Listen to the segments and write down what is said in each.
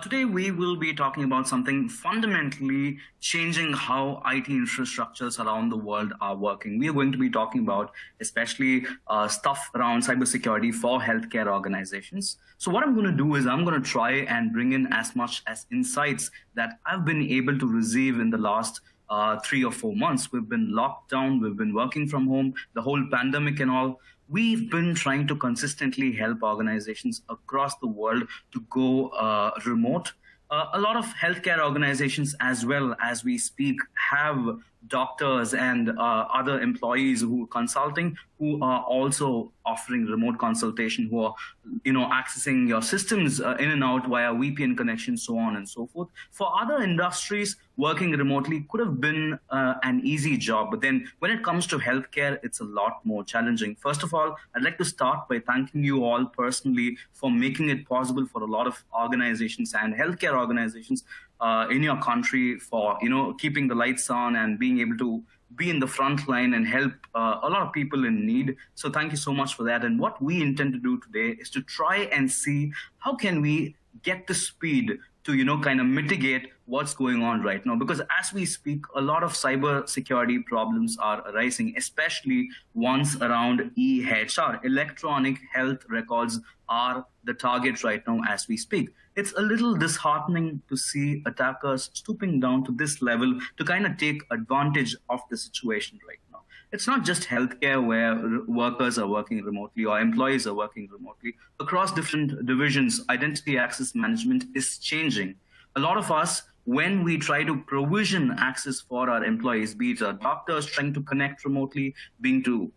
Today, we will be talking about something fundamentally changing how IT infrastructures around the world are working. We are going to be talking about especially stuff around cybersecurity for healthcare organizations. So what I'm going to do is I'm going to try and bring in as much as insights that I've been able to receive in the last 3 or 4 months. We've been locked down, we've been working from home, the whole pandemic and all. We've been trying to consistently help organizations across the world to go remote. A lot of healthcare organizations, as well as we speak, have doctors and other employees who are consulting, who are also offering remote consultation, who are, accessing your systems in and out via VPN connection, so on and so forth. For other industries, working remotely could have been an easy job, but then when it comes to healthcare, it's a lot more challenging. First of all, I'd like to start by thanking you all personally for making it possible for a lot of organizations and healthcare organizations in your country for keeping the lights on and being able to be in the front line and help a lot of people in need. So thank you so much for that. And what we intend to do today is to try and see how can we get the speed to kind of mitigate what's going on right now, because as we speak, a lot of cyber security problems are arising, especially ones around EHR. Electronic health records are the target right now as we speak. It's a little disheartening to see attackers stooping down to this level to kind of take advantage of the situation right now. It's not just healthcare where workers are working remotely or employees are working remotely. Across different divisions, identity access management is changing. A lot of us, when we try to provision access for our employees, be it our doctors trying to connect remotely, trying to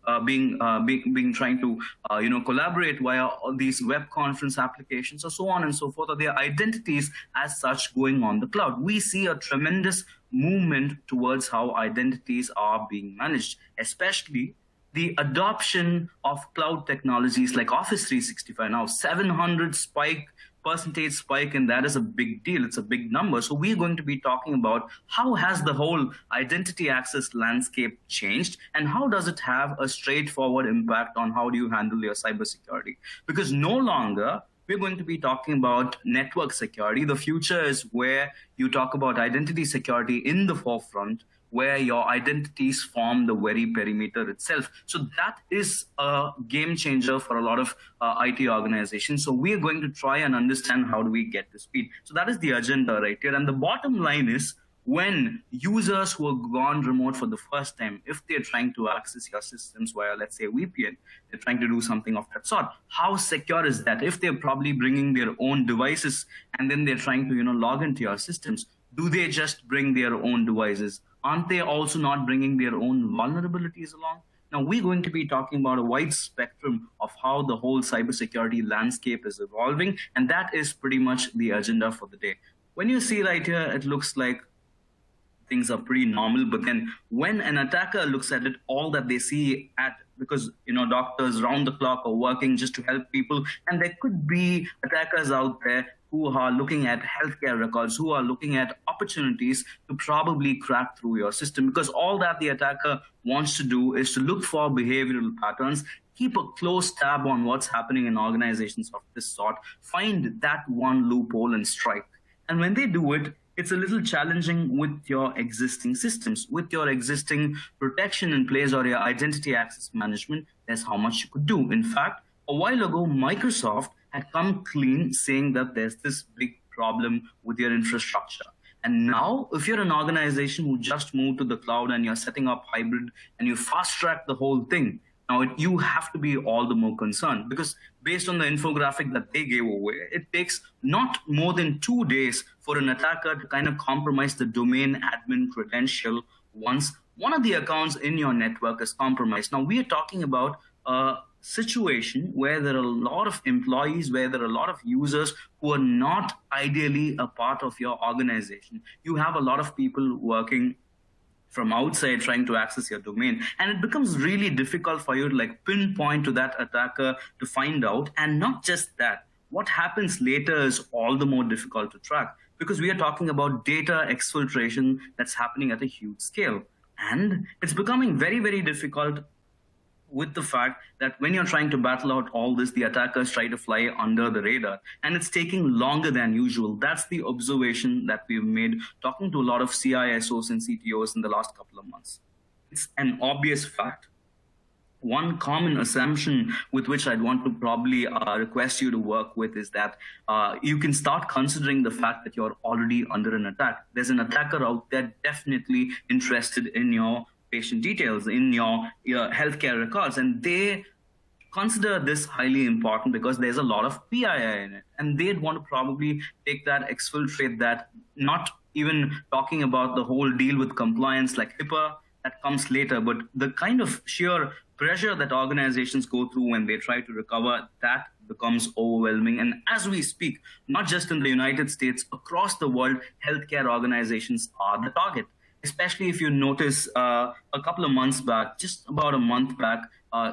collaborate via all these web conference applications, or so on and so forth, or their identities as such going on the cloud, we see a tremendous movement towards how identities are being managed, especially the adoption of cloud technologies like Office 365. Now 700% spike, and that is a big deal. It's a big number. So we're going to be talking about how has the whole identity access landscape changed, and how does it have a straightforward impact on how do you handle your cybersecurity? Because no longer we're going to be talking about network security. The future is where you talk about identity security in the forefront, where your identities form the very perimeter itself. So that is a game changer for a lot of IT organizations. So we are going to try and understand how do we get to speed. So that is the agenda right here. And the bottom line is, when users who have gone remote for the first time, if they're trying to access your systems via, let's say, VPN, they're trying to do something of that sort, how secure is that? If they're probably bringing their own devices and then they're trying to log into your systems, do they just bring their own devices? Aren't they also not bringing their own vulnerabilities along? Now, we're going to be talking about a wide spectrum of how the whole cybersecurity landscape is evolving, and that is pretty much the agenda for the day. When you see right here, it looks like things are pretty normal, but then when an attacker looks at it, all that they see because doctors round the clock are working just to help people, and there could be attackers out there who are looking at healthcare records, who are looking at opportunities to probably crack through your system, because all that the attacker wants to do is to look for behavioral patterns, keep a close tab on what's happening in organizations of this sort, find that one loophole and strike. And when they do it, it's a little challenging with your existing systems, with your existing protection in place or your identity access management. There's how much you could do. In fact, a while ago, Microsoft had come clean saying that there's this big problem with your infrastructure. And now, if you're an organization who just moved to the cloud and you're setting up hybrid and you fast track the whole thing, now you have to be all the more concerned, because based on the infographic that they gave away, it takes not more than 2 days for an attacker to kind of compromise the domain admin credential once one of the accounts in your network is compromised. Now, we are talking about a situation where there are a lot of employees, where there are a lot of users who are not ideally a part of your organization. You have a lot of people working from outside trying to access your domain, and it becomes really difficult for you to pinpoint to that attacker to find out. And not just that, what happens later is all the more difficult to track, because we are talking about data exfiltration that's happening at a huge scale, and it's becoming very, very difficult with the fact that when you're trying to battle out all this, the attackers try to fly under the radar, and it's taking longer than usual. That's the observation that we've made talking to a lot of CISOs and CTOs in the last couple of months. It's an obvious fact. One common assumption with which I'd want to probably request you to work with is that you can start considering the fact that you're already under an attack. There's an attacker out there definitely interested in your patient details, in your healthcare records, and they consider this highly important because there's a lot of PII in it, and they'd want to probably take that, exfiltrate that, not even talking about the whole deal with compliance like HIPAA, that comes later, but the kind of sheer pressure that organizations go through when they try to recover, that becomes overwhelming. And as we speak, not just in the United States, across the world, healthcare organizations are the target. Especially if you notice a couple of months back, just about a month back,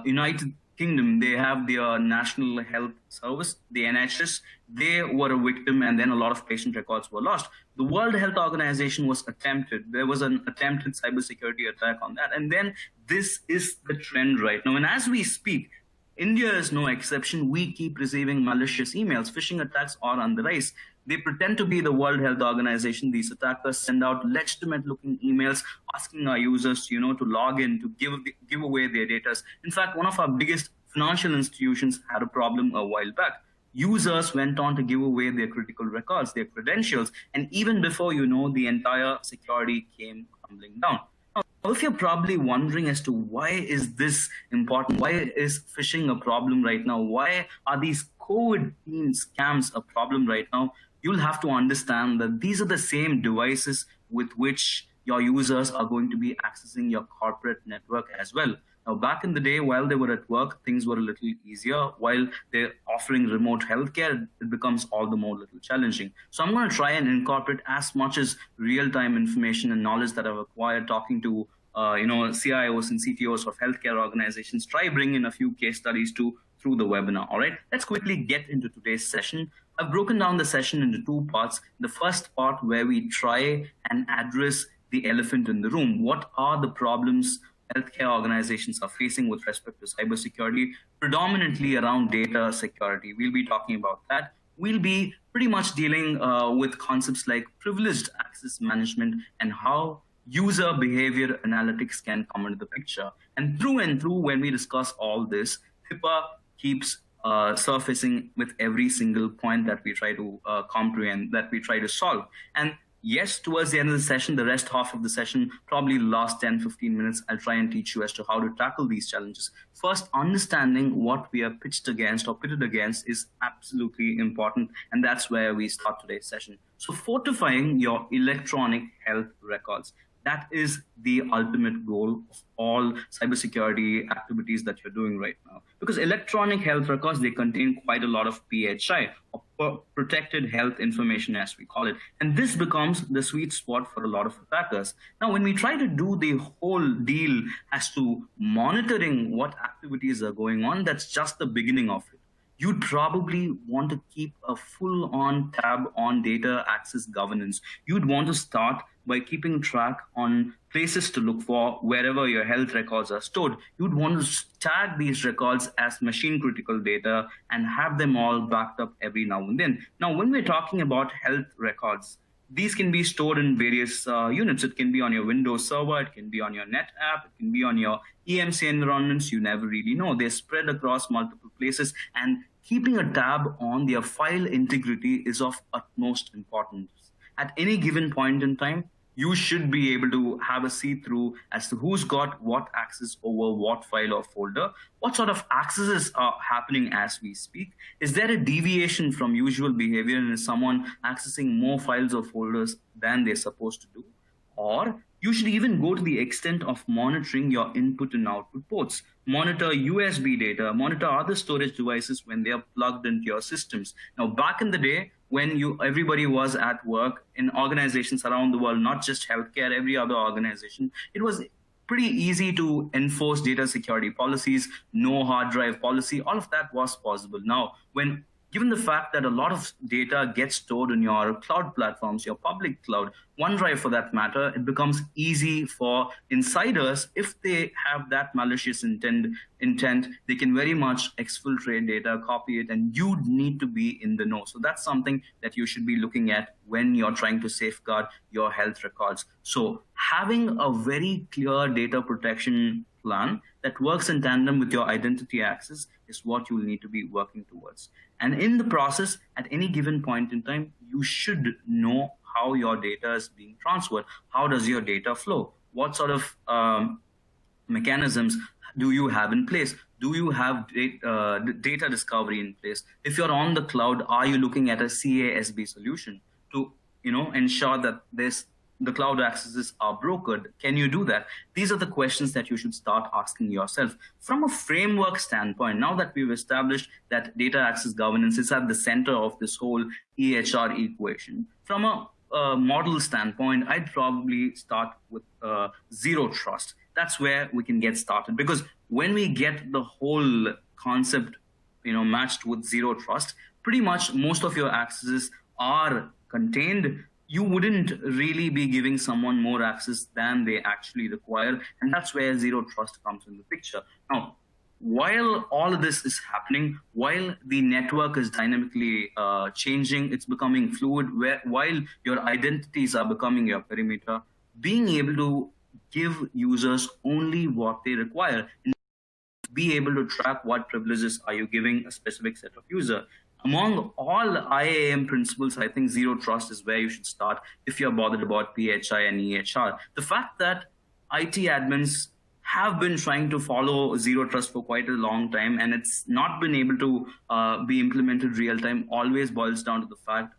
United Kingdom, they have their National Health Service, the NHS. They were a victim, and then a lot of patient records were lost. The World Health Organization was attempted. There was an attempted cybersecurity attack on that. And then this is the trend right now. And as we speak, India is no exception. We keep receiving malicious emails. Phishing attacks are on the rise. They pretend to be the World Health Organization. These attackers send out legitimate-looking emails asking our users, to log in, to give away their data. In fact, one of our biggest financial institutions had a problem a while back. Users went on to give away their critical records, their credentials, and even before the entire security came crumbling down. Now, if you're probably wondering as to why is this important, why is phishing a problem right now, why are these COVID-19 scams a problem right now, you'll have to understand that these are the same devices with which your users are going to be accessing your corporate network as well. Now, back in the day, while they were at work, things were a little easier. While they're offering remote healthcare, it becomes all the more little challenging. So I'm going to try and incorporate as much as real-time information and knowledge that I've acquired talking to CIOs and CTOs of healthcare organizations. Try bring in a few case studies through the webinar. All right, let's quickly get into today's session. I've broken down the session into two parts. The first part where we try and address the elephant in the room. What are the problems healthcare organizations are facing with respect to cybersecurity, predominantly around data security? We'll be talking about that. We'll be pretty much dealing with concepts like privileged access management and how user behavior analytics can come into the picture. And through, when we discuss all this, HIPAA keeps surfacing with every single point that we try to comprehend, that we try to solve. And yes, towards the end of the session, the rest half of the session, probably the last 10, 15 minutes, I'll try and teach you as to how to tackle these challenges. First, understanding what we are pitched against or pitted against is absolutely important. And that's where we start today's session. So fortifying your electronic health records. That is the ultimate goal of all cybersecurity activities that you're doing right now. Because electronic health records, they contain quite a lot of PHI, or protected health information, as we call it. And this becomes the sweet spot for a lot of attackers. Now, when we try to do the whole deal as to monitoring what activities are going on, that's just the beginning of it. You'd probably want to keep a full-on tab on data access governance. You'd want to start by keeping track on places to look for wherever your health records are stored. You'd want to tag these records as mission-critical data and have them all backed up every now and then. Now, when we're talking about health records, these can be stored in various units. It can be on your Windows server, it can be on your Net app, it can be on your EMC environments. You never really know. They're spread across multiple places, and keeping a tab on their file integrity is of utmost importance. At any given point in time, you should be able to have a see-through as to who's got what access over what file or folder, what sort of accesses are happening as we speak. Is there a deviation from usual behavior, and is someone accessing more files or folders than they're supposed to do? Or you should even go to the extent of monitoring your input and output ports. Monitor USB data, monitor other storage devices when they are plugged into your systems. Now, back in the day, when everybody was at work in organizations around the world, not just healthcare, every other organization, it was pretty easy to enforce data security policies, no hard drive policy, all of that was possible. Now, when Given the fact that a lot of data gets stored in your cloud platforms, your public cloud, OneDrive for that matter, it becomes easy for insiders, if they have that malicious intent, they can very much exfiltrate data, copy it, and you need to be in the know. So that's something that you should be looking at when you're trying to safeguard your health records. So having a very clear data protection plan that works in tandem with your identity access is what you'll need to be working towards. And in the process, at any given point in time, you should know how your data is being transferred. How does your data flow? What sort of mechanisms do you have in place? Do you have data discovery in place? If you're on the cloud, are you looking at a CASB solution to ensure that the cloud accesses are brokered? Can you do that? These are the questions that you should start asking yourself. From a framework standpoint, now that we've established that data access governance is at the center of this whole EHR equation, from a model standpoint, I'd probably start with zero trust. That's where we can get started, because when we get the whole concept matched with zero trust, pretty much most of your accesses are contained. You wouldn't really be giving someone more access than they actually require, and that's where zero trust comes in the picture. Now, while all of this is happening, while the network is dynamically changing, it's becoming fluid, while your identities are becoming your perimeter, being able to give users only what they require, and be able to track what privileges are you giving a specific set of user. Among all IAM principles, I think zero trust is where you should start if you're bothered about PHI and EHR. The fact that IT admins have been trying to follow zero trust for quite a long time, and it's not been able to be implemented real time, always boils down to the fact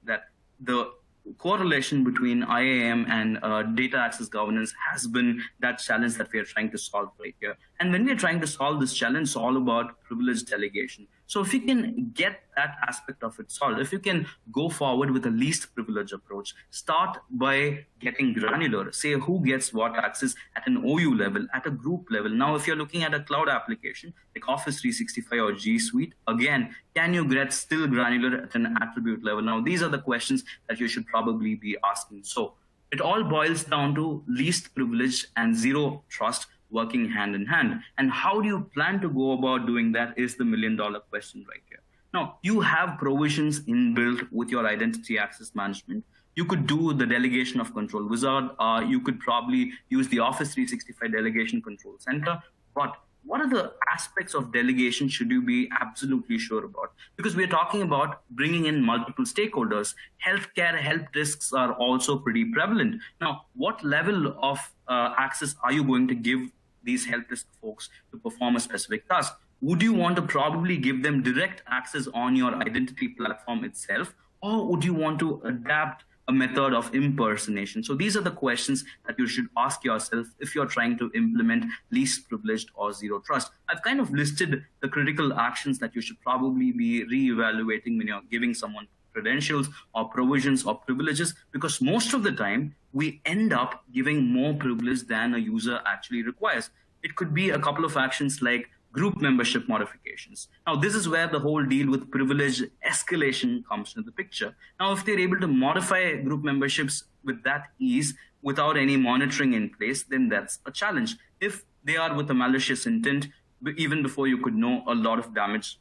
that the correlation between IAM and data access governance has been that challenge that we are trying to solve right here. And when we are trying to solve this challenge, it's all about privilege delegation. So if you can get that aspect of it solved, if you can go forward with a least privilege approach, start by getting granular, say who gets what access at an OU level, at a group level. Now, if you're looking at a cloud application like Office 365 or G Suite, again, can you get still granular at an attribute level? Now, these are the questions that you should probably be asking. So it all boils down to least privilege and zero trust working hand in hand. And how do you plan to go about doing that is the million-dollar question right here. Now, you have provisions inbuilt with your identity access management. You could do the delegation of control wizard. You could probably use the Office 365 delegation control center. But what are the aspects of delegation should you be absolutely sure about? Because we're talking about bringing in multiple stakeholders. Healthcare help desks are also pretty prevalent. Now, what level of access are you going to give these help desk folks to perform a specific task? Would you want to probably give them direct access on your identity platform itself, or would you want to adapt a method of impersonation? So these are the questions that you should ask yourself if you're trying to implement least privileged or zero trust. I've kind of listed the critical actions that you should probably be reevaluating when you're giving someone credentials or provisions or privileges, because most of the time we end up giving more privilege than a user actually requires. It could be a couple of actions like group membership modifications. Now, this is where the whole deal with privilege escalation comes into the picture. Now, if they're able to modify group memberships with that ease without any monitoring in place, then that's a challenge. If they are with a malicious intent, even before you could know, a lot of damage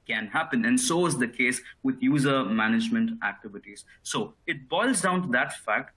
can happen. And so is the case with user management activities. So it boils down to that fact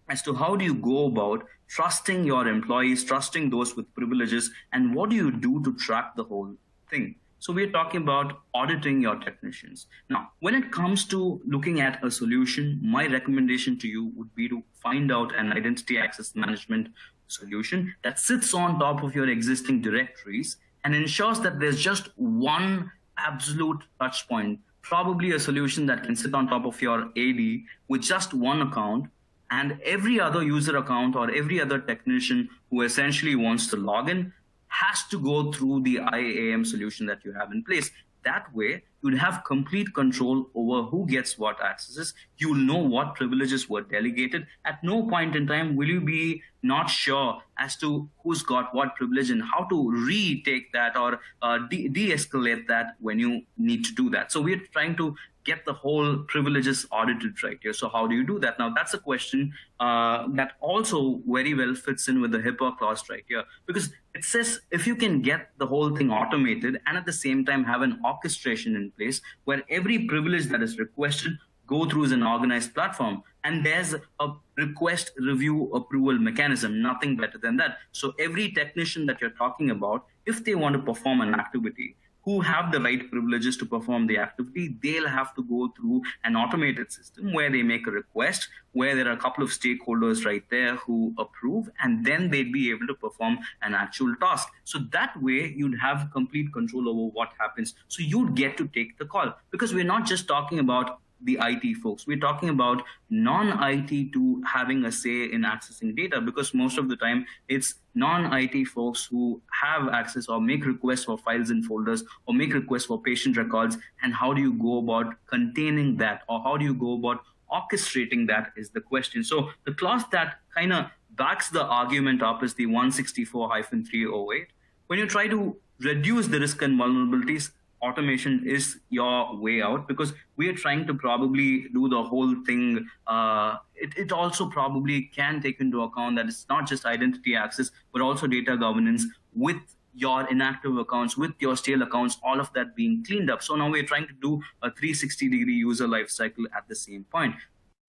as to how do you go about trusting your employees, trusting those with privileges, and what do you do to track the whole thing? So we're talking about auditing your technicians. Now, when it comes to looking at a solution, my recommendation to you would be to find out an identity access management solution that sits on top of your existing directories and ensures that there's just one absolute touch point, probably a solution that can sit on top of your AD with just one account, and every other user account or every other technician who essentially wants to log in has to go through the IAM solution that you have in place. that way, you'd have complete control over who gets what accesses. You'll know what privileges were delegated. At no point in time will you be not sure as to who's got what privilege and how to retake that or de-escalate that when you need to do that. So we're trying to get the whole privileges audited right here. So how do you do that? Now, that's a question that also very well fits in with the HIPAA clause right here, because it says if you can get the whole thing automated and at the same time have an orchestration in place where every privilege that is requested go through as an organized platform, and there's a request review approval mechanism, nothing better than that. So every technician that you're talking about, if they want to perform an activity, who have the right privileges to perform the activity, they'll have to go through an automated system where they make a request, where there are a couple of stakeholders right there who approve, and then they'd be able to perform an actual task. So that way, you'd have complete control over what happens. So you'd get to take the call, because we're not just talking about the IT folks. We're talking about non-IT to having a say in accessing data, because most of the time it's non-IT folks who have access or make requests for files and folders or make requests for patient records. And how do you go about containing that, or how do you go about orchestrating that is the question. So the clause that kind of backs the argument up is the 164-308. When you try to reduce the risk and vulnerabilities, automation is your way out, because we are trying to probably do the whole thing. It also probably can take into account that it's not just identity access, but also data governance with your inactive accounts, with your stale accounts, all of that being cleaned up. So now we're trying to do a 360-degree user life cycle at the same point.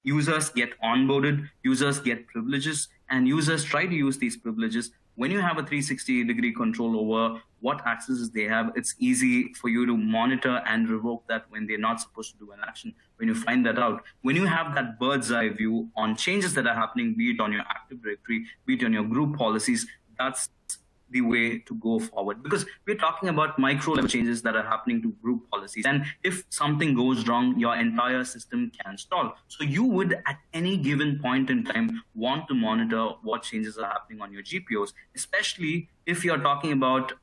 Users get onboarded, users get privileges, and users try to use these privileges. When you have a 360-degree control over what accesses they have, it's easy for you to monitor and revoke that when they're not supposed to do an action. When you find that out, when you have that bird's eye view on changes that are happening, be it on your Active Directory, be it on your group policies, that's the way to go forward, because we're talking about micro level changes that are happening to group policies, and if something goes wrong, your entire system can stall. So you would at any given point in time want to monitor what changes are happening on your GPOs, especially if you're talking about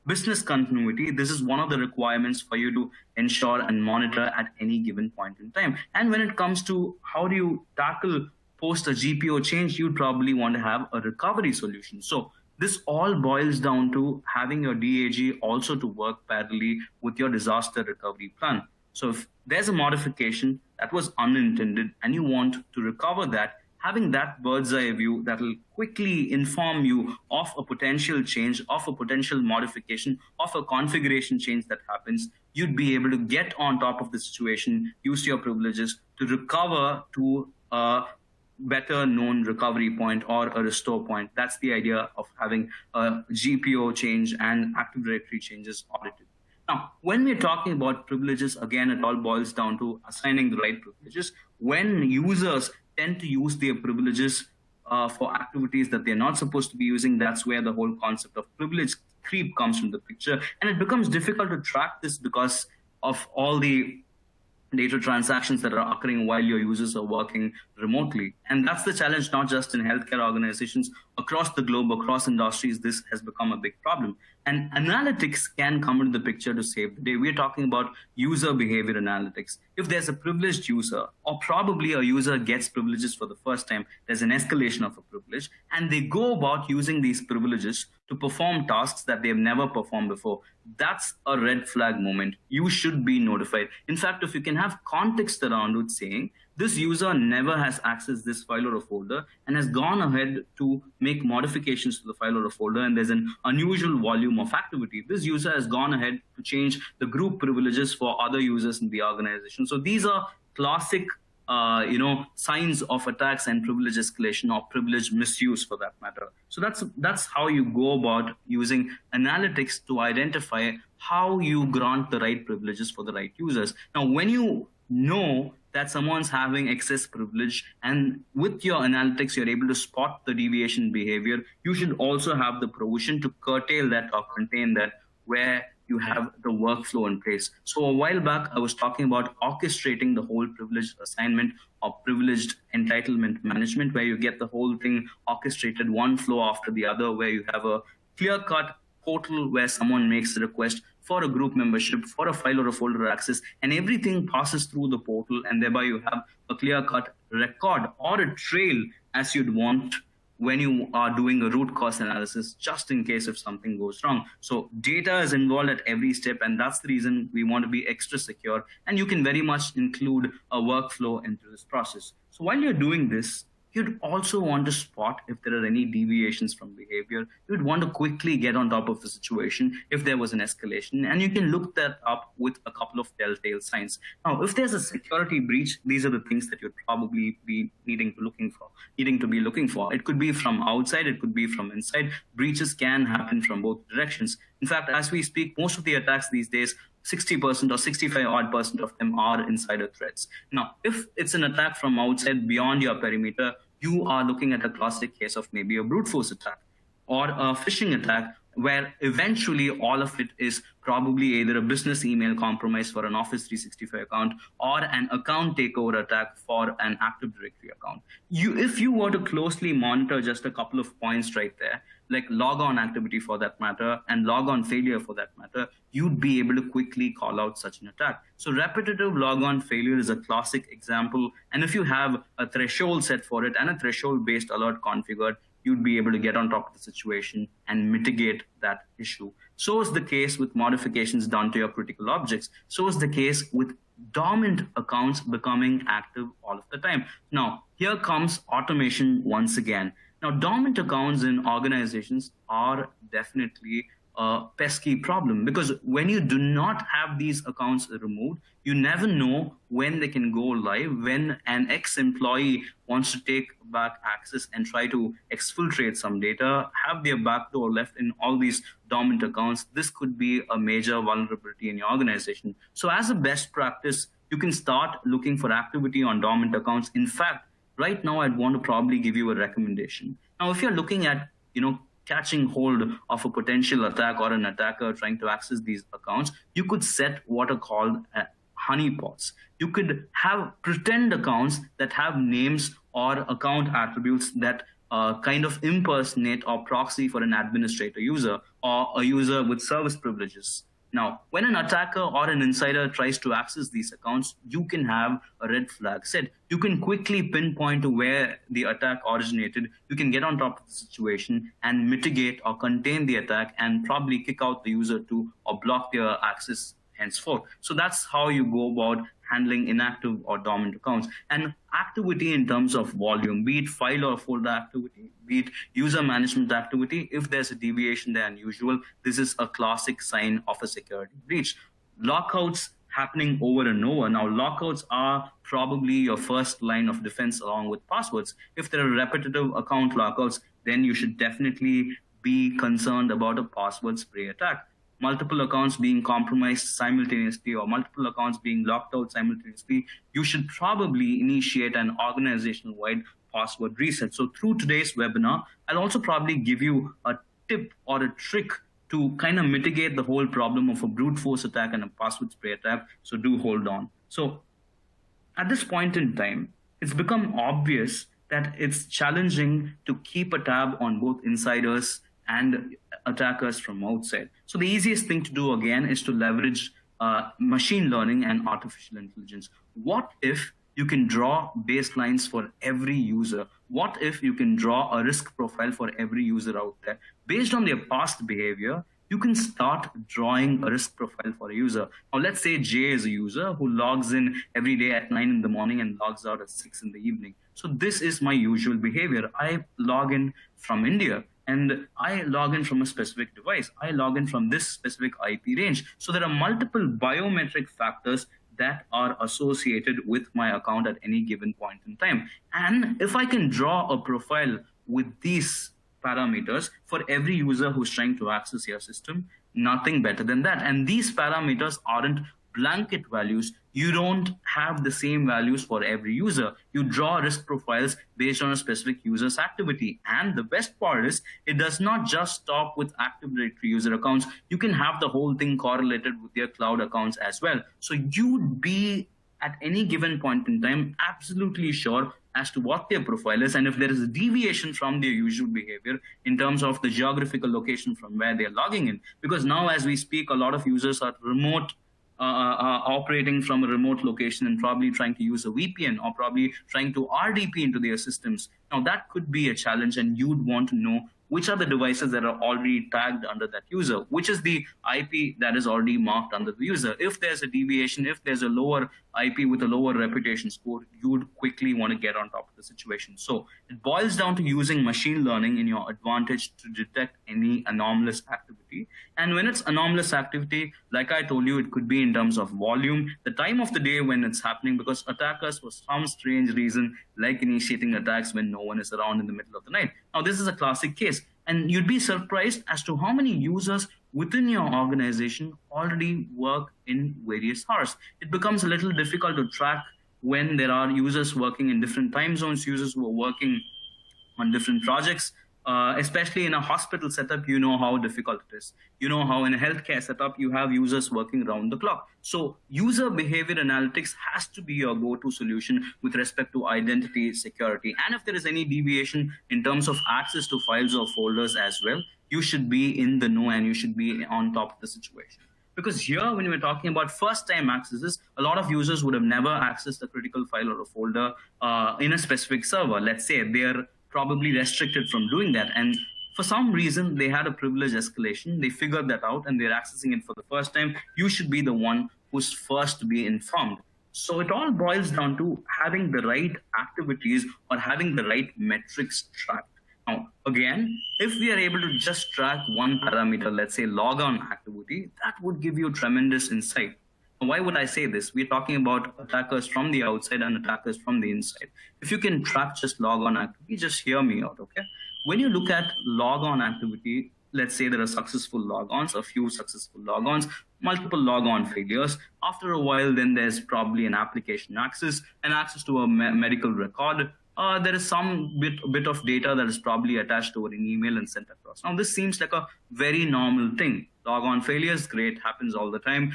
business continuity. This is one of the requirements for you to ensure and monitor at any given point in time. And when it comes to how do you tackle post a GPO change, you'd probably want to have a recovery solution. So this all boils down to having your DAG also to work parallelly with your disaster recovery plan. So if there's a modification that was unintended and you want to recover that, having that bird's eye view that will quickly inform you of a potential change, of a potential modification, of a configuration change that happens, you'd be able to get on top of the situation, use your privileges to recover to a better known recovery point or a restore point. That's the idea of having a GPO change and Active Directory changes audited. Now, when we're talking about privileges, again, it all boils down to assigning the right privileges. When users tend to use their privileges for activities that they're not supposed to be using, that's where the whole concept of privilege creep comes from the picture. And it becomes difficult to track this because of all the data transactions that are occurring while your users are working remotely. And that's the challenge, not just in healthcare organizations, across the globe, across industries. This has become a big problem. And analytics can come into the picture to save the day. We're talking about user behavior analytics. If there's a privileged user, or probably a user gets privileges for the first time, there's an escalation of a privilege, and they go about using these privileges to perform tasks that they've never performed before, that's a red flag moment. You should be notified. In fact, if you can have context around it saying, this user never has accessed this file or a folder and has gone ahead to make modifications to the file or a folder, and there's an unusual volume of activity. This user has gone ahead to change the group privileges for other users in the organization. So these are classic signs of attacks and privilege escalation or privilege misuse for that matter. So that's how you go about using analytics to identify how you grant the right privileges for the right users. Now, when you know that someone's having excess privilege, and with your analytics, you're able to spot the deviation behavior, you should also have the provision to curtail that or contain that where you have the workflow in place. So a while back, I was talking about orchestrating the whole privileged assignment or privileged entitlement management, where you get the whole thing orchestrated one flow after the other, where you have a clear-cut portal where someone makes a request for a group membership, for a file or a folder access, and everything passes through the portal, and thereby you have a clear-cut record or a trail as you'd want when you are doing a root cause analysis, just in case if something goes wrong. So data is involved at every step, and that's the reason we want to be extra secure. And you can very much include a workflow into this process. So while you're doing this, you'd also want to spot if there are any deviations from behavior. You'd want to quickly get on top of the situation if there was an escalation, and you can look that up with a couple of telltale signs. Now, if there's a security breach, these are the things that you'd probably be needing to be looking for. It could be from outside, it could be from inside. Breaches can happen from both directions. In fact, as we speak, most of the attacks these days, 60% or 65% of them are insider threats. Now, if it's an attack from outside beyond your perimeter, you are looking at a classic case of maybe a brute force attack or a phishing attack, where eventually all of it is probably either a business email compromise for an Office 365 account or an account takeover attack for an Active Directory account. If you were to closely monitor just a couple of points right there, like logon activity for that matter and logon failure for that matter, you'd be able to quickly call out such an attack. So repetitive logon failure is a classic example. And if you have a threshold set for it and a threshold-based alert configured, you'd be able to get on top of the situation and mitigate that issue. So is the case with modifications done to your critical objects. So is the case with dormant accounts becoming active all of the time. Now, here comes automation once again. Now, dormant accounts in organizations are definitely a pesky problem, because when you do not have these accounts removed, you never know when they can go live. When an ex-employee wants to take back access and try to exfiltrate some data, have their backdoor left in all these dormant accounts, this could be a major vulnerability in your organization. So as a best practice, you can start looking for activity on dormant accounts. In fact, right now, I'd want to probably give you a recommendation. Now, if you're looking at, catching hold of a potential attack or an attacker trying to access these accounts, you could set what are called honeypots. You could have pretend accounts that have names or account attributes that kind of impersonate or proxy for an administrator user or a user with service privileges. Now, when an attacker or an insider tries to access these accounts, you can have a red flag set. You can quickly pinpoint to where the attack originated. You can get on top of the situation and mitigate or contain the attack and probably kick out the user to or block their access henceforth. So that's how you go about handling inactive or dormant accounts. And activity in terms of volume, be it file or folder activity, be it user management activity, if there's a deviation there unusual, this is a classic sign of a security breach. Lockouts happening over and over. Now, lockouts are probably your first line of defense along with passwords. If there are repetitive account lockouts, then you should definitely be concerned about a password spray attack. Multiple accounts being compromised simultaneously or multiple accounts being locked out simultaneously, you should probably initiate an organizational-wide password reset. So through today's webinar, I'll also probably give you a tip or a trick to kind of mitigate the whole problem of a brute force attack and a password spray attack. So do hold on. So at this point in time, it's become obvious that it's challenging to keep a tab on both insiders and attackers from outside. So the easiest thing to do again is to leverage machine learning and artificial intelligence. What if you can draw baselines for every user? What if you can draw a risk profile for every user out there? Based on their past behavior, you can start drawing a risk profile for a user. Now, let's say Jay is a user who logs in every day at 9 in the morning and logs out at 6 in the evening. So this is my usual behavior. I log in from India, and I log in from a specific device. I log in from this specific IP range. So there are multiple biometric factors that are associated with my account at any given point in time. And if I can draw a profile with these parameters for every user who's trying to access your system, nothing better than that. And these parameters aren't blanket values. You don't have the same values for every user. You draw risk profiles based on a specific user's activity. And the best part is, it does not just stop with Active Directory user accounts. You can have the whole thing correlated with your cloud accounts as well. So you'd be at any given point in time absolutely sure as to what their profile is, and if there is a deviation from their usual behavior in terms of the geographical location from where they're logging in. Because now, as we speak, a lot of users are operating from a remote location and probably trying to use a VPN or probably trying to RDP into their systems. Now, that could be a challenge, and you'd want to know which are the devices that are already tagged under that user, which is the IP that is already marked under the user. If there's a deviation, if there's a lower IP with a lower reputation score, you would quickly want to get on top of the situation. So it boils down to using machine learning in your advantage to detect any anomalous activity. And when it's anomalous activity, like I told you, it could be in terms of volume, the time of the day when it's happening, because attackers, for some strange reason, like initiating attacks when no one is around in the middle of the night. Now, this is a classic case, and you'd be surprised as to how many users within your organization already work in various hours. It becomes a little difficult to track when there are users working in different time zones, users who are working on different projects. Especially in a hospital setup, you know how difficult it is. You know how in a healthcare setup, you have users working around the clock. So user behavior analytics has to be your go-to solution with respect to identity security. And if there is any deviation in terms of access to files or folders as well, you should be in the know and you should be on top of the situation. Because here, when we're talking about first-time accesses, a lot of users would have never accessed a critical file or a folder in a specific server. Let's say they're probably restricted from doing that, and for some reason they had a privilege escalation, they figured that out and they're accessing it for the first time. You should be the one who's first to be informed. So it all boils down to having the right activities or having the right metrics tracked. Now, again, if we are able to just track one parameter, let's say logon activity, that would give you tremendous insight. Why would I say this? We're talking about attackers from the outside and attackers from the inside. If you can track just logon activity, just hear me out, okay? When you look at logon activity, let's say there are successful logons, a few successful logons, multiple logon failures. After a while, then there's probably an application access, an access to a medical record. There is some bit of data that is probably attached over an email and sent across. Now, this seems like a very normal thing. Logon failures, great, happens all the time.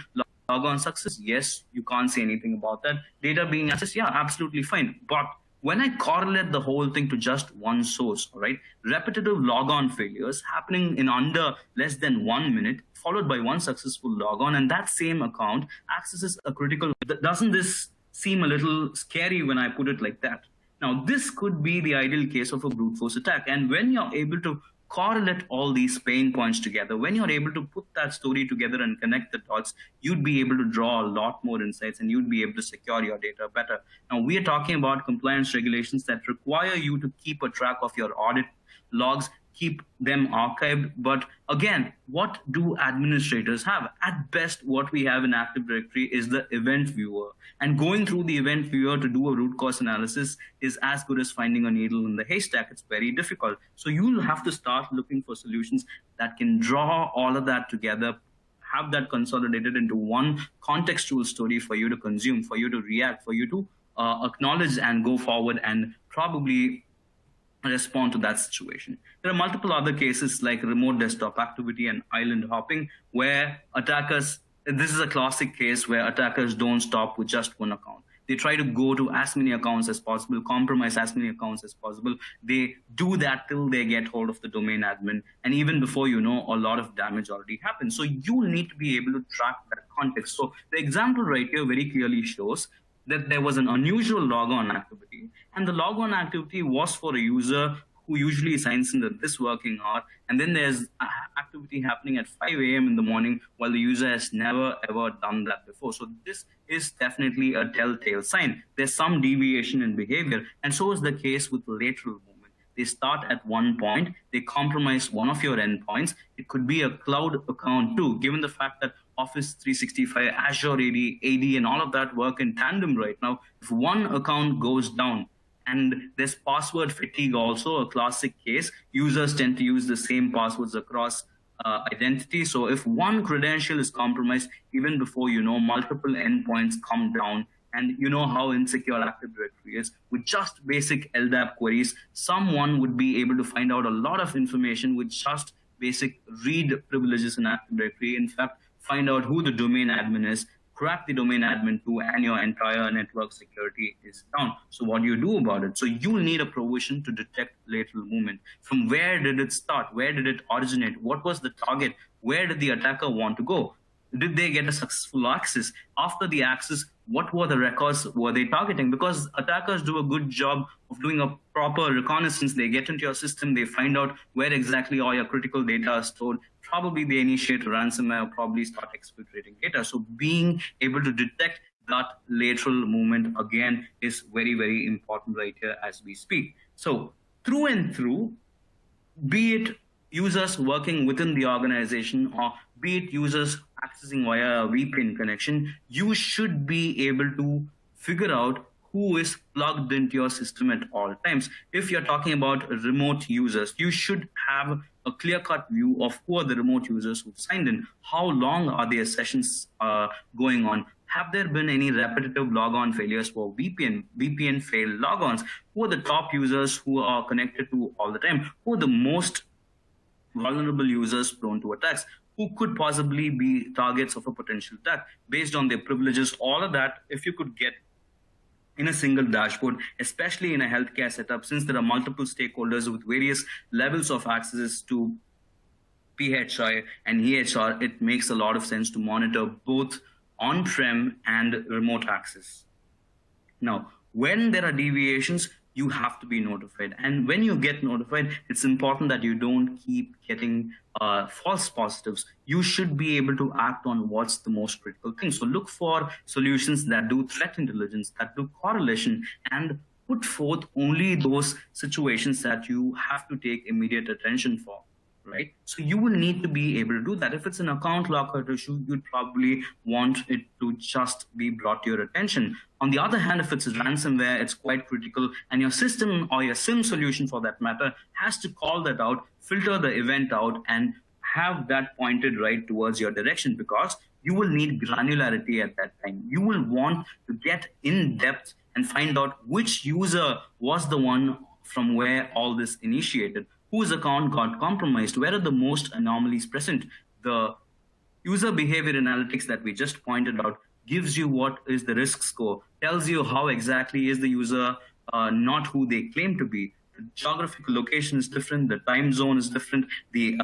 Logon success, yes, you can't say anything about that. Data being accessed, yeah, absolutely fine. But when I correlate the whole thing to just one source, all right, repetitive logon failures happening in under less than 1 minute, followed by one successful logon, and that same account accesses a critical. Doesn't this seem a little scary when I put it like that? Now, this could be the ideal case of a brute force attack. And when you're able to correlate all these pain points together, when you're able to put that story together and connect the dots, you'd be able to draw a lot more insights and you'd be able to secure your data better. Now, we are talking about compliance regulations that require you to keep a track of your audit logs, keep them archived. But again, what do administrators have? At best, what we have in Active Directory is the event viewer. And going through the event viewer to do a root cause analysis is as good as finding a needle in the haystack. It's very difficult. So you'll have to start looking for solutions that can draw all of that together, have that consolidated into one contextual story for you to consume, for you to react, for you to acknowledge and go forward and probably respond to that situation. There are multiple other cases like remote desktop activity and island hopping where attackers, this is a classic case where attackers don't stop with just one account. They try to go to as many accounts as possible, compromise as many accounts as possible. They do that till they get hold of the domain admin. And even before you know, a lot of damage already happens. So you need to be able to track that context. So the example right here very clearly shows that there was an unusual logon activity, and the logon activity was for a user who usually signs in at this working hour, and then there's activity happening at 5 a.m. in the morning while the user has never ever done that before. So this is definitely a telltale sign. There's some deviation in behavior, and so is the case with lateral movement. They start at one point, they compromise one of your endpoints. It could be a cloud account too, given the fact that Office 365, Azure AD, and all of that work in tandem right now. If one account goes down, and there's password fatigue also, a classic case. Users tend to use the same passwords across identity. So if one credential is compromised, even before you know, multiple endpoints come down. And you know how insecure Active Directory is. With just basic LDAP queries, someone would be able to find out a lot of information with just basic read privileges in Active Directory. In fact, find out who the domain admin is, crack the domain admin 2 and your entire network security is down. So what do you do about it? So you need a provision to detect lateral movement. From where did it start? Where did it originate? What was the target? Where did the attacker want to go? Did they get a successful access? After the access, what were the records were they targeting? Because attackers do a good job of doing a proper reconnaissance. They get into your system, they find out where exactly all your critical data is stored. Probably they initiate a ransomware, or probably start exfiltrating data. So being able to detect that lateral movement again is very, very important right here as we speak. So through and through, be it users working within the organization or be it users accessing via a VPN connection, you should be able to figure out who is plugged into your system at all times. If you're talking about remote users, you should have a clear-cut view of who are the remote users who've signed in. How long are their sessions going on? Have there been any repetitive logon failures for VPN failed logons? Who are the top users who are connected to all the time? Who are the most vulnerable users prone to attacks? Who could possibly be targets of a potential attack based on their privileges? All of that, if you could get in a single dashboard, especially in a healthcare setup, since there are multiple stakeholders with various levels of access to PHI and EHR, it makes a lot of sense to monitor both on-prem and remote access. Now, when there are deviations, you have to be notified. And when you get notified, it's important that you don't keep getting false positives. You should be able to act on what's the most critical thing. So look for solutions that do threat intelligence, that do correlation, and put forth only those situations that you have to take immediate attention for. Right? So you will need to be able to do that. If it's an account lockout issue, you'd probably want it to just be brought to your attention. On the other hand, if it's a ransomware, it's quite critical, and your system or your SIM solution for that matter has to call that out, filter the event out, and have that pointed right towards your direction, because you will need granularity at that time. You will want to get in depth and find out which user was the one from where all this initiated. Whose account got compromised? Where are the most anomalies present? The user behavior analytics that we just pointed out gives you what is the risk score, tells you how exactly is the user not who they claim to be. The geographical location is different, the time zone is different, the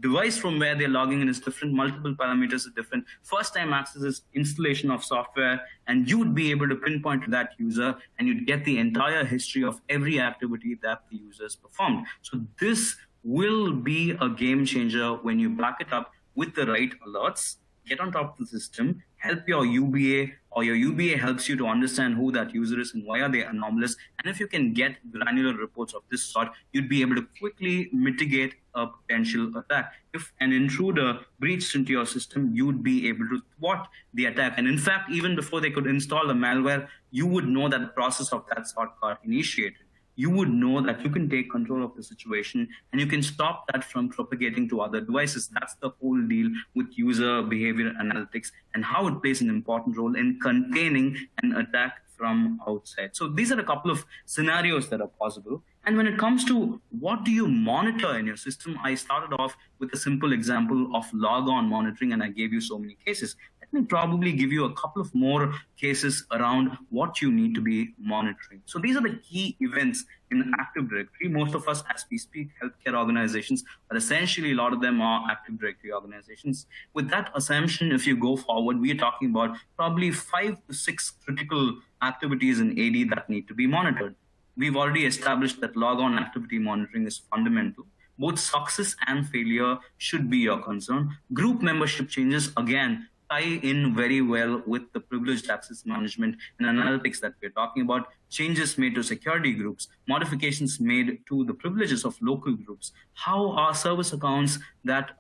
device from where they're logging in is different, multiple parameters are different, first time access is installation of software, and you would be able to pinpoint to that user and you'd get the entire history of every activity that the users performed. So this will be a game changer when you back it up with the right alerts, get on top of the system, help your UBA, or your UBA helps you to understand who that user is and why are they anomalous. And if you can get granular reports of this sort, you'd be able to quickly mitigate a potential attack. If an intruder breached into your system, you'd be able to thwart the attack. And in fact, even before they could install the malware, you would know that the process of that sort got initiated. You would know that you can take control of the situation and you can stop that from propagating to other devices. That's the whole deal with user behavior analytics and how it plays an important role in containing an attack from outside. So these are a couple of scenarios that are possible. And when it comes to what do you monitor in your system, I started off with a simple example of logon monitoring, and I gave you so many cases. Let me probably give you a couple of more cases around what you need to be monitoring. So these are the key events in Active Directory. Most of us, as we speak, healthcare organizations, but essentially a lot of them are Active Directory organizations. With that assumption, if you go forward, we are talking about probably 5 to 6 critical activities in AD that need to be monitored. We've already established that logon activity monitoring is fundamental. Both success and failure should be your concern. Group membership changes, again, tie in very well with the privileged access management and analytics that we're talking about. Changes made to security groups, modifications made to the privileges of local groups. How are service accounts that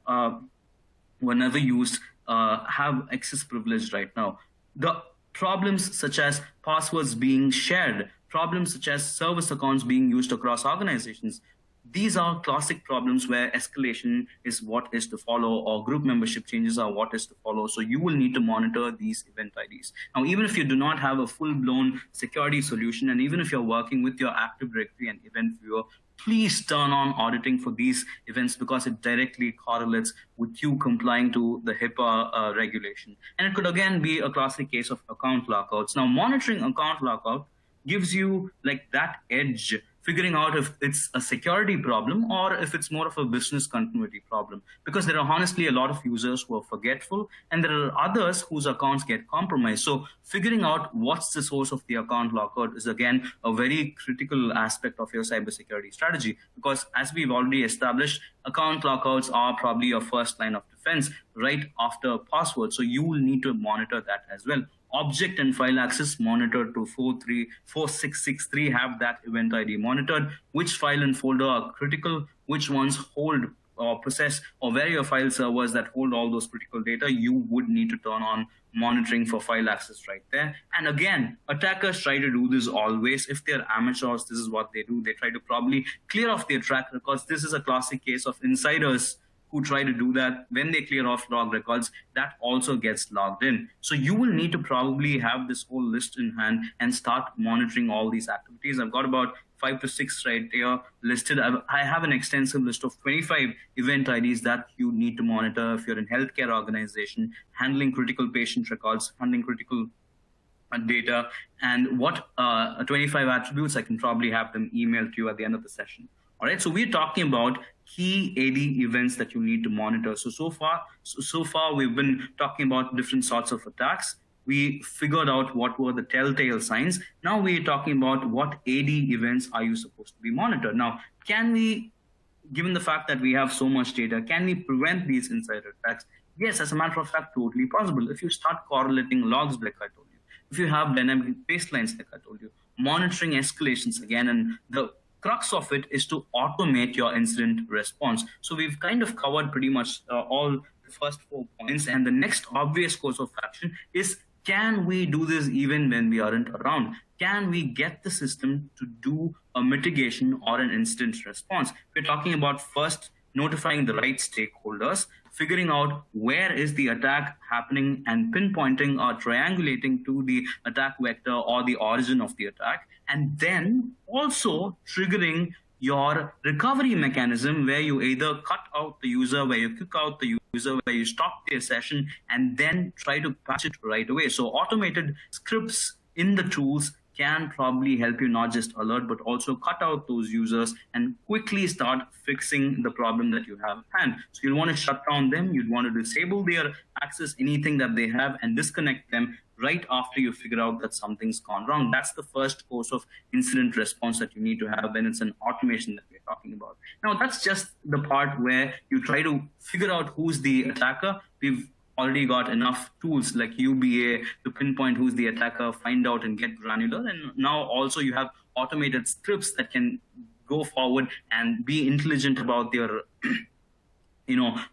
were never used have access privilege right now? The problems such as passwords being shared, problems such as service accounts being used across organizations. These are classic problems where escalation is what is to follow, or group membership changes are what is to follow. So you will need to monitor these event IDs. Now, even if you do not have a full-blown security solution, and even if you're working with your Active Directory and Event Viewer, please turn on auditing for these events because it directly correlates with you complying to the HIPAA regulation. And it could again be a classic case of account lockouts. Now, monitoring account lockout gives you like that edge, figuring out if it's a security problem or if it's more of a business continuity problem. Because there are honestly a lot of users who are forgetful and there are others whose accounts get compromised. So figuring out what's the source of the account lockout is again a very critical aspect of your cybersecurity strategy. Because as we've already established, account lockouts are probably your first line of defense right after password. So you will need to monitor that as well. Object and file access monitored to 4663 have that event ID monitored. Which file and folder are critical, which ones hold or possess or where your file servers that hold all those critical data, you would need to turn on monitoring for file access right there. And again, attackers try to do this always. If they're amateurs, this is what they do. They try to probably clear off their track records. This is a classic case of insiders who try to do that. When they clear off log records, that also gets logged in. So you will need to probably have this whole list in hand and start monitoring all these activities. I've got about 5 to 6 right here listed. I have an extensive list of 25 event IDs that you need to monitor if you're in healthcare organization, handling critical patient records, handling critical data, and what 25 attributes. I can probably have them emailed to you at the end of the session. All right, so we're talking about key AD events that you need to monitor. So far we've been talking about different sorts of attacks. We figured out what were the telltale signs. Now we're talking about what AD events are you supposed to be monitored. Now, can we, given the fact that we have so much data, can we prevent these insider attacks? Yes, as a matter of fact, totally possible. If you start correlating logs like I told you, if you have dynamic baselines like I told you, monitoring escalations again, and the crux of it is to automate your incident response. So we've kind of covered pretty much all the first 4 points. And the next obvious course of action is, can we do this even when we aren't around? Can we get the system to do a mitigation or an incident response? We're talking about first notifying the right stakeholders, figuring out where is the attack happening and pinpointing or triangulating to the attack vector or the origin of the attack, and then also triggering your recovery mechanism where you either cut out the user, where you kick out the user, where you stop their session, and then try to patch it right away. So automated scripts in the tools can probably help you not just alert, but also cut out those users and quickly start fixing the problem that you have at hand. So you'll want to shut down them, you'd want to disable their access, anything that they have, and disconnect them right after you figure out that something's gone wrong. That's the first course of incident response that you need to have when it's an automation that we're talking about. Now, that's just the part where you try to figure out who's the attacker. We've already got enough tools like UBA to pinpoint who's the attacker, find out and get granular. And now also you have automated scripts that can go forward and be intelligent about their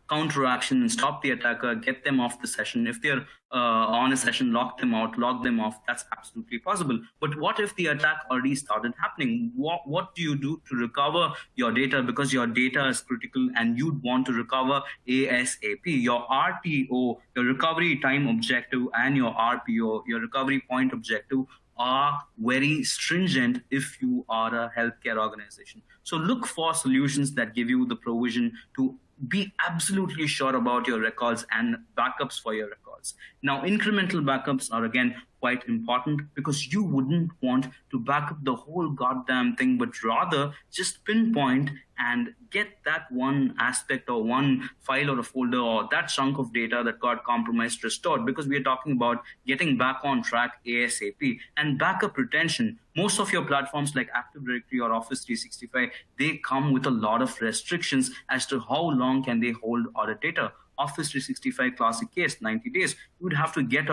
counteraction and stop the attacker, get them off the session. If they're on a session, lock them out, log them off. That's absolutely possible. But what if the attack already started happening? What do you do to recover your data? Because your data is critical and you'd want to recover ASAP. Your RTO, your recovery time objective, and your RPO, your recovery point objective, are very stringent if you are a healthcare organization. So look for solutions that give you the provision to be absolutely sure about your records and backups for your records. Now, incremental backups are again quite important because you wouldn't want to back up the whole goddamn thing, but rather just pinpoint and get that one aspect or one file or a folder or that chunk of data that got compromised restored, because we are talking about getting back on track ASAP. And backup retention, most of your platforms like Active Directory or Office 365, they come with a lot of restrictions as to how long can they hold audit data. Office 365 classic case, 90 days. You would have to get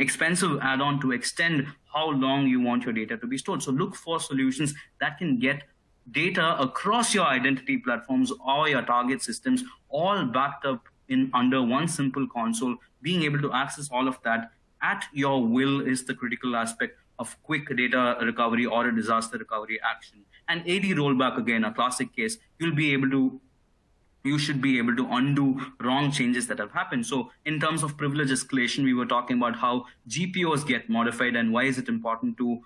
expensive add-on to extend how long you want your data to be stored. So look for solutions that can get data across your identity platforms or your target systems all backed up in under one simple console. Being able to access all of that at your will is the critical aspect of quick data recovery or a disaster recovery action. And AD rollback, again, a classic case, you'll be able to you should be able to undo wrong changes that have happened. So in terms of privilege escalation, we were talking about how GPOs get modified and why is it important to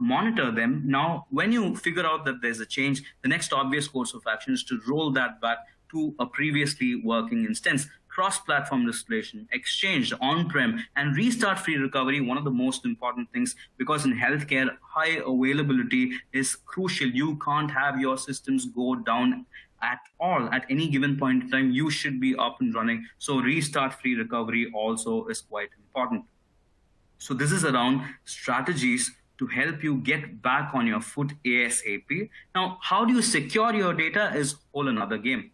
monitor them. Now, when you figure out that there's a change, the next obvious course of action is to roll that back to a previously working instance. Cross-platform distillation, exchange, on-prem, and restart free recovery, one of the most important things, because in healthcare, high availability is crucial. You can't have your systems go down at all at any given point in time. You should be up and running. So restart free recovery also is quite important. So this is around strategies to help you get back on your foot ASAP. Now, how do you secure your data is whole another game.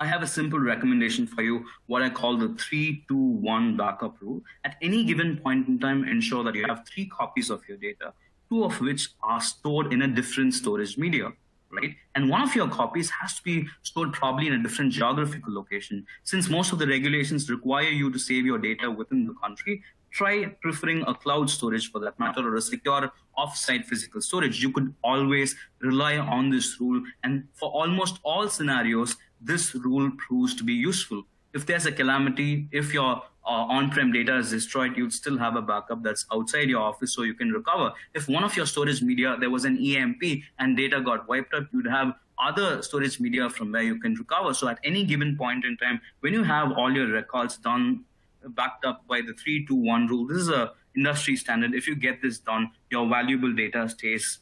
I have a simple recommendation for you, what I call the 3-2-1 backup rule. At any given point in time, ensure that you have 3 copies of your data, 2 of which are stored in a different storage media, right? And 1 of your copies has to be stored probably in a different geographical location. Since most of the regulations require you to save your data within the country, try preferring a cloud storage for that matter, or a secure off-site physical storage. You could always rely on this rule, and for almost all scenarios, this rule proves to be useful. If there's a calamity, if your on-prem data is destroyed, you'd still have a backup that's outside your office so you can recover. If one of your storage media, there was an EMP and data got wiped out, you'd have other storage media from where you can recover. So at any given point in time, when you have all your records done, backed up by the 3-2-1 rule, this is a industry standard. If you get this done, your valuable data stays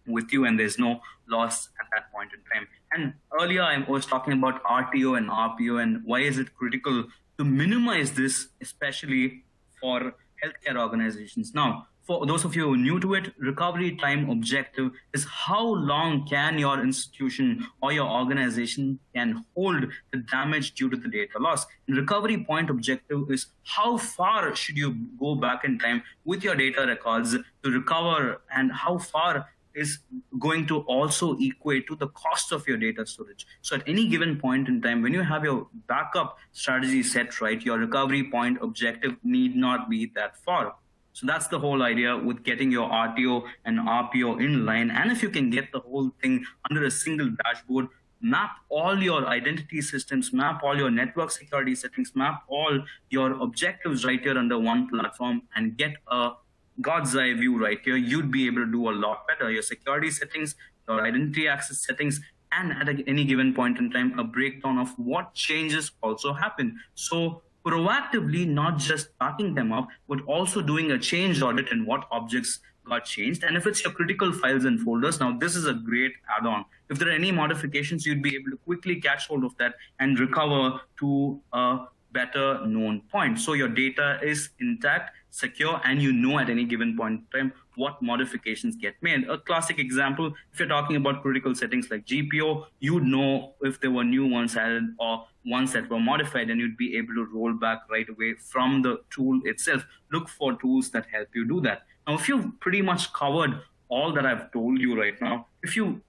with you and there's no loss at that point in time. And earlier I was talking about RTO and RPO and why is it critical to minimize this, especially for healthcare organizations. Now, for those of you who are new to it, recovery time objective is how long can your institution or your organization can hold the damage due to the data loss. And recovery point objective is how far should you go back in time with your data records to recover, and how far is going to also equate to the cost of your data storage. So at any given point in time, when you have your backup strategy set right, your recovery point objective need not be that far. So that's the whole idea with getting your RTO and RPO in line. And if you can get the whole thing under a single dashboard, map all your identity systems, map all your network security settings, map all your objectives right here under one platform, and get a God's eye view right here, you'd be able to do a lot better. Your security settings, your identity access settings, and at any given point in time, a breakdown of what changes also happen. So proactively, not just starting them up, but also doing a change audit and what objects got changed. And if it's your critical files and folders, now this is a great add-on. If there are any modifications, you'd be able to quickly catch hold of that and recover to a better known point. So your data is intact, secure, and you know at any given point in time what modifications get made. A classic example, if you're talking about critical settings like GPO, you'd know if there were new ones added or ones that were modified, and you'd be able to roll back right away from the tool itself. Look for tools that help you do that. Now, if you've pretty much covered all that I've told you right now, if you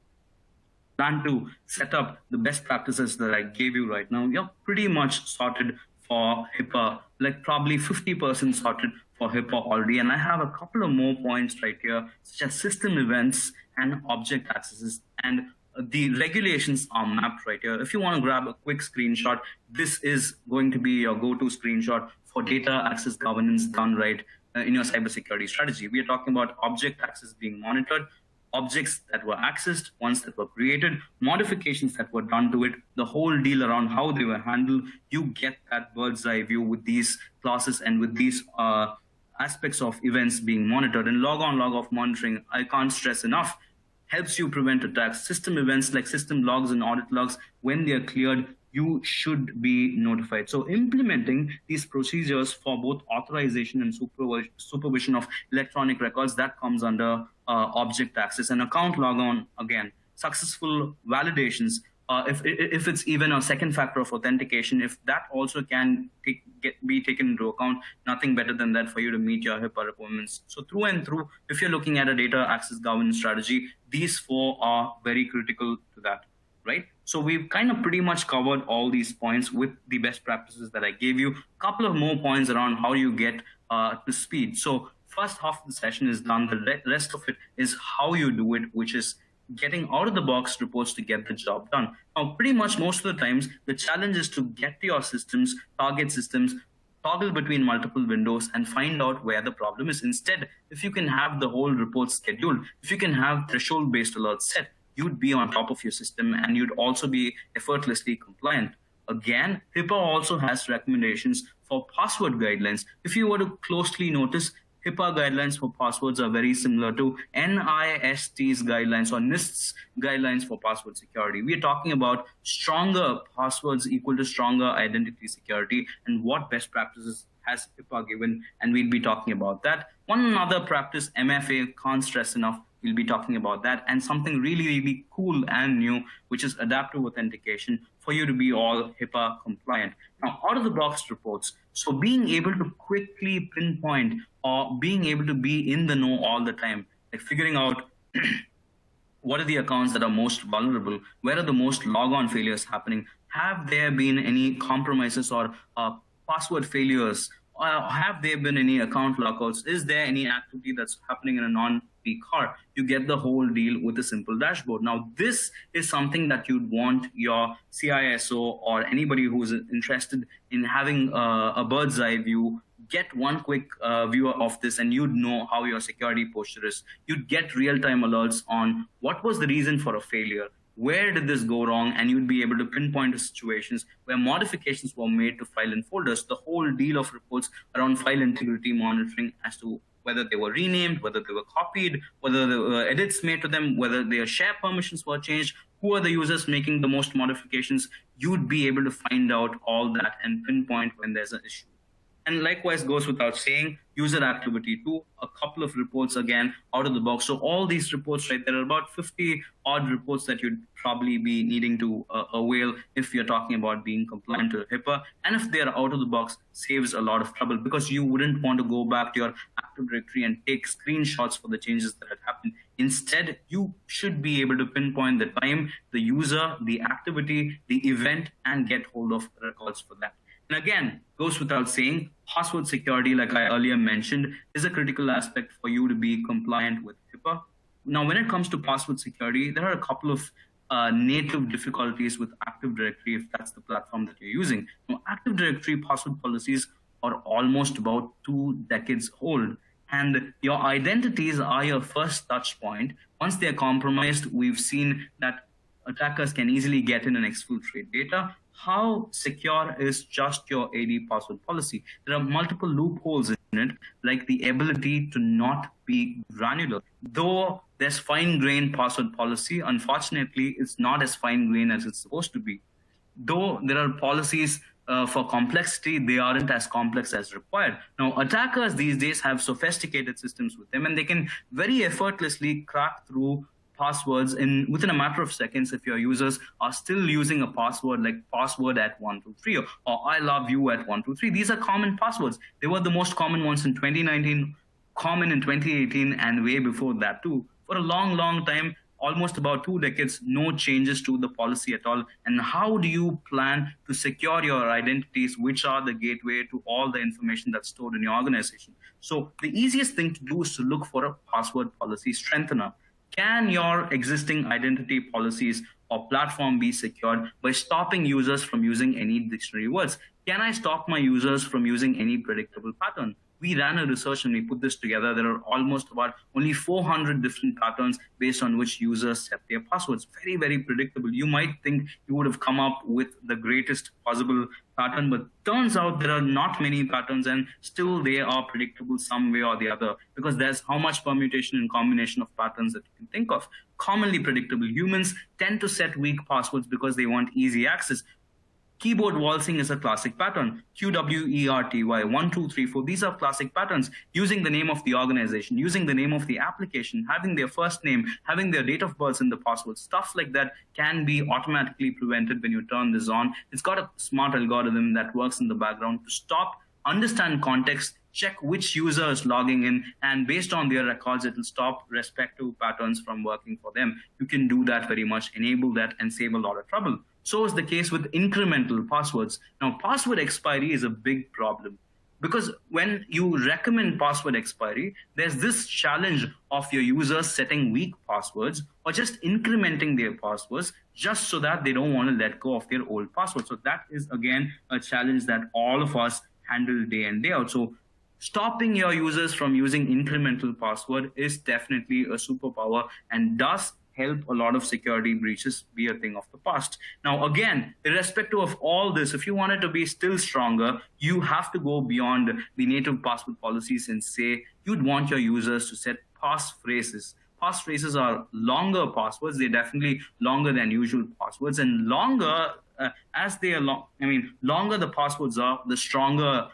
plan to set up the best practices that I gave you right now, you're pretty much sorted for HIPAA, like probably 50% sorted for HIPAA already. And I have a couple of more points right here, such as system events and object accesses. And the regulations are mapped right here. If you want to grab a quick screenshot, this is going to be your go-to screenshot for data access governance done right in your cybersecurity strategy. We are talking about object access being monitored, objects that were accessed, ones that were created, modifications that were done to it, the whole deal around how they were handled. You get that bird's eye view with these classes and with these aspects of events being monitored. And log on, log off monitoring, I can't stress enough, helps you prevent attacks. System events like system logs and audit logs, when they are cleared, you should be notified. So implementing these procedures for both authorization and supervision of electronic records, that comes under object access. And account logon, again, successful validations, if it's even a second factor of authentication, if that also can be taken into account, nothing better than that for you to meet your HIPAA requirements. So through and through, if you're looking at a data access governance strategy, these 4 are very critical to that, right? So we've kind of pretty much covered all these points with the best practices that I gave you. A couple of more points around how you get to speed. So first half of the session is done. The rest of it is how you do it, which is getting out of the box reports to get the job done. Now, pretty much most of the times, the challenge is to get to your systems, target systems, toggle between multiple windows and find out where the problem is. Instead, if you can have the whole report scheduled, if you can have threshold-based alerts set, you'd be on top of your system and you'd also be effortlessly compliant. Again, HIPAA also has recommendations for password guidelines. If you were to closely notice, HIPAA guidelines for passwords are very similar to NIST's guidelines or NIST's guidelines for password security. We are talking about stronger passwords equal to stronger identity security and what best practices has HIPAA given, and we'll be talking about that. One other practice, MFA, can't stress enough. We'll be talking about that, and something really, really cool and new, which is adaptive authentication for you to be all HIPAA compliant. Now, out of the box reports, so being able to quickly pinpoint or being able to be in the know all the time, like figuring out what are the accounts that are most vulnerable, where are the most logon failures happening, have there been any compromises or password failures, have there been any account lockouts, is there any activity that's happening in a non-peak hour? You get the whole deal with a simple dashboard. Now, this is something that you'd want your CISO or anybody who's interested in having a bird's eye view get one quick view of this, and you'd know how your security posture is. You'd get real-time alerts on what was the reason for a failure, where did this go wrong, and you'd be able to pinpoint situations where modifications were made to file and folders. The whole deal of reports around file integrity monitoring as to whether they were renamed, whether they were copied, whether there were edits made to them, whether their share permissions were changed, who are the users making the most modifications. You'd be able to find out all that and pinpoint when there's an issue. And likewise goes without saying, user activity too, a couple of reports again out of the box. So all these reports, right, there are about 50 odd reports that you'd probably be needing to avail if you're talking about being compliant to HIPAA. And if they're out of the box, saves a lot of trouble because you wouldn't want to go back to your Active Directory and take screenshots for the changes that had happened. Instead, you should be able to pinpoint the time, the user, the activity, the event, and get hold of records for that. And again, goes without saying, password security, like I earlier mentioned, is a critical aspect for you to be compliant with HIPAA. Now, when it comes to password security, there are a couple of native difficulties with Active Directory if that's the platform that you're using. Now, Active Directory password policies are almost about 2 decades old, and your identities are your first touch point. Once they're compromised, we've seen that attackers can easily get in and exfiltrate data. How secure is just your AD password policy? There are multiple loopholes in it, like the ability to not be granular. Though there's fine-grained password policy, unfortunately, it's not as fine-grained as it's supposed to be. Though there are policies for complexity, they aren't as complex as required. Now, attackers these days have sophisticated systems with them, and they can very effortlessly crack through passwords within a matter of seconds if your users are still using a password like password at 123 or I love you at 123. These are common passwords. They were the most common ones in 2019, common in 2018, and way before that too. For a long, long time, almost about 2 decades, no changes to the policy at all. And how do you plan to secure your identities, which are the gateway to all the information that's stored in your organization? So the easiest thing to do is to look for a password policy strengthener. Can your existing identity policies or platform be secured by stopping users from using any dictionary words? Can I stop my users from using any predictable pattern? We ran a research and we put this together. There are almost about only 400 different patterns based on which users set their passwords. Very, very predictable. You might think you would have come up with the greatest possible pattern, but turns out there are not many patterns and still they are predictable some way or the other because there's how much permutation and combination of patterns that you can think of. Commonly predictable. Humans tend to set weak passwords because they want easy access. Keyboard waltzing is a classic pattern. QWERTY, 1, 2, 3, 4. These are classic patterns. Using the name of the organization, using the name of the application, having their first name, having their date of birth in the password. Stuff like that can be automatically prevented when you turn this on. It's got a smart algorithm that works in the background to stop, understand context, check which user is logging in, and based on their records, it will stop respective patterns from working for them. You can do that very much, enable that, and save a lot of trouble. So is the case with incremental passwords. Now, password expiry is a big problem. Because when you recommend password expiry, there's this challenge of your users setting weak passwords or just incrementing their passwords just so that they don't want to let go of their old password. So that is again a challenge that all of us handle day in, day out. So stopping your users from using incremental password is definitely a superpower and does help a lot of security breaches be a thing of the past. Now, again, irrespective of all this, if you want it to be still stronger, you have to go beyond the native password policies and say you'd want your users to set passphrases. Passphrases are longer passwords. They're definitely longer than usual passwords, and longer as they are long. I mean, longer the passwords are, the stronger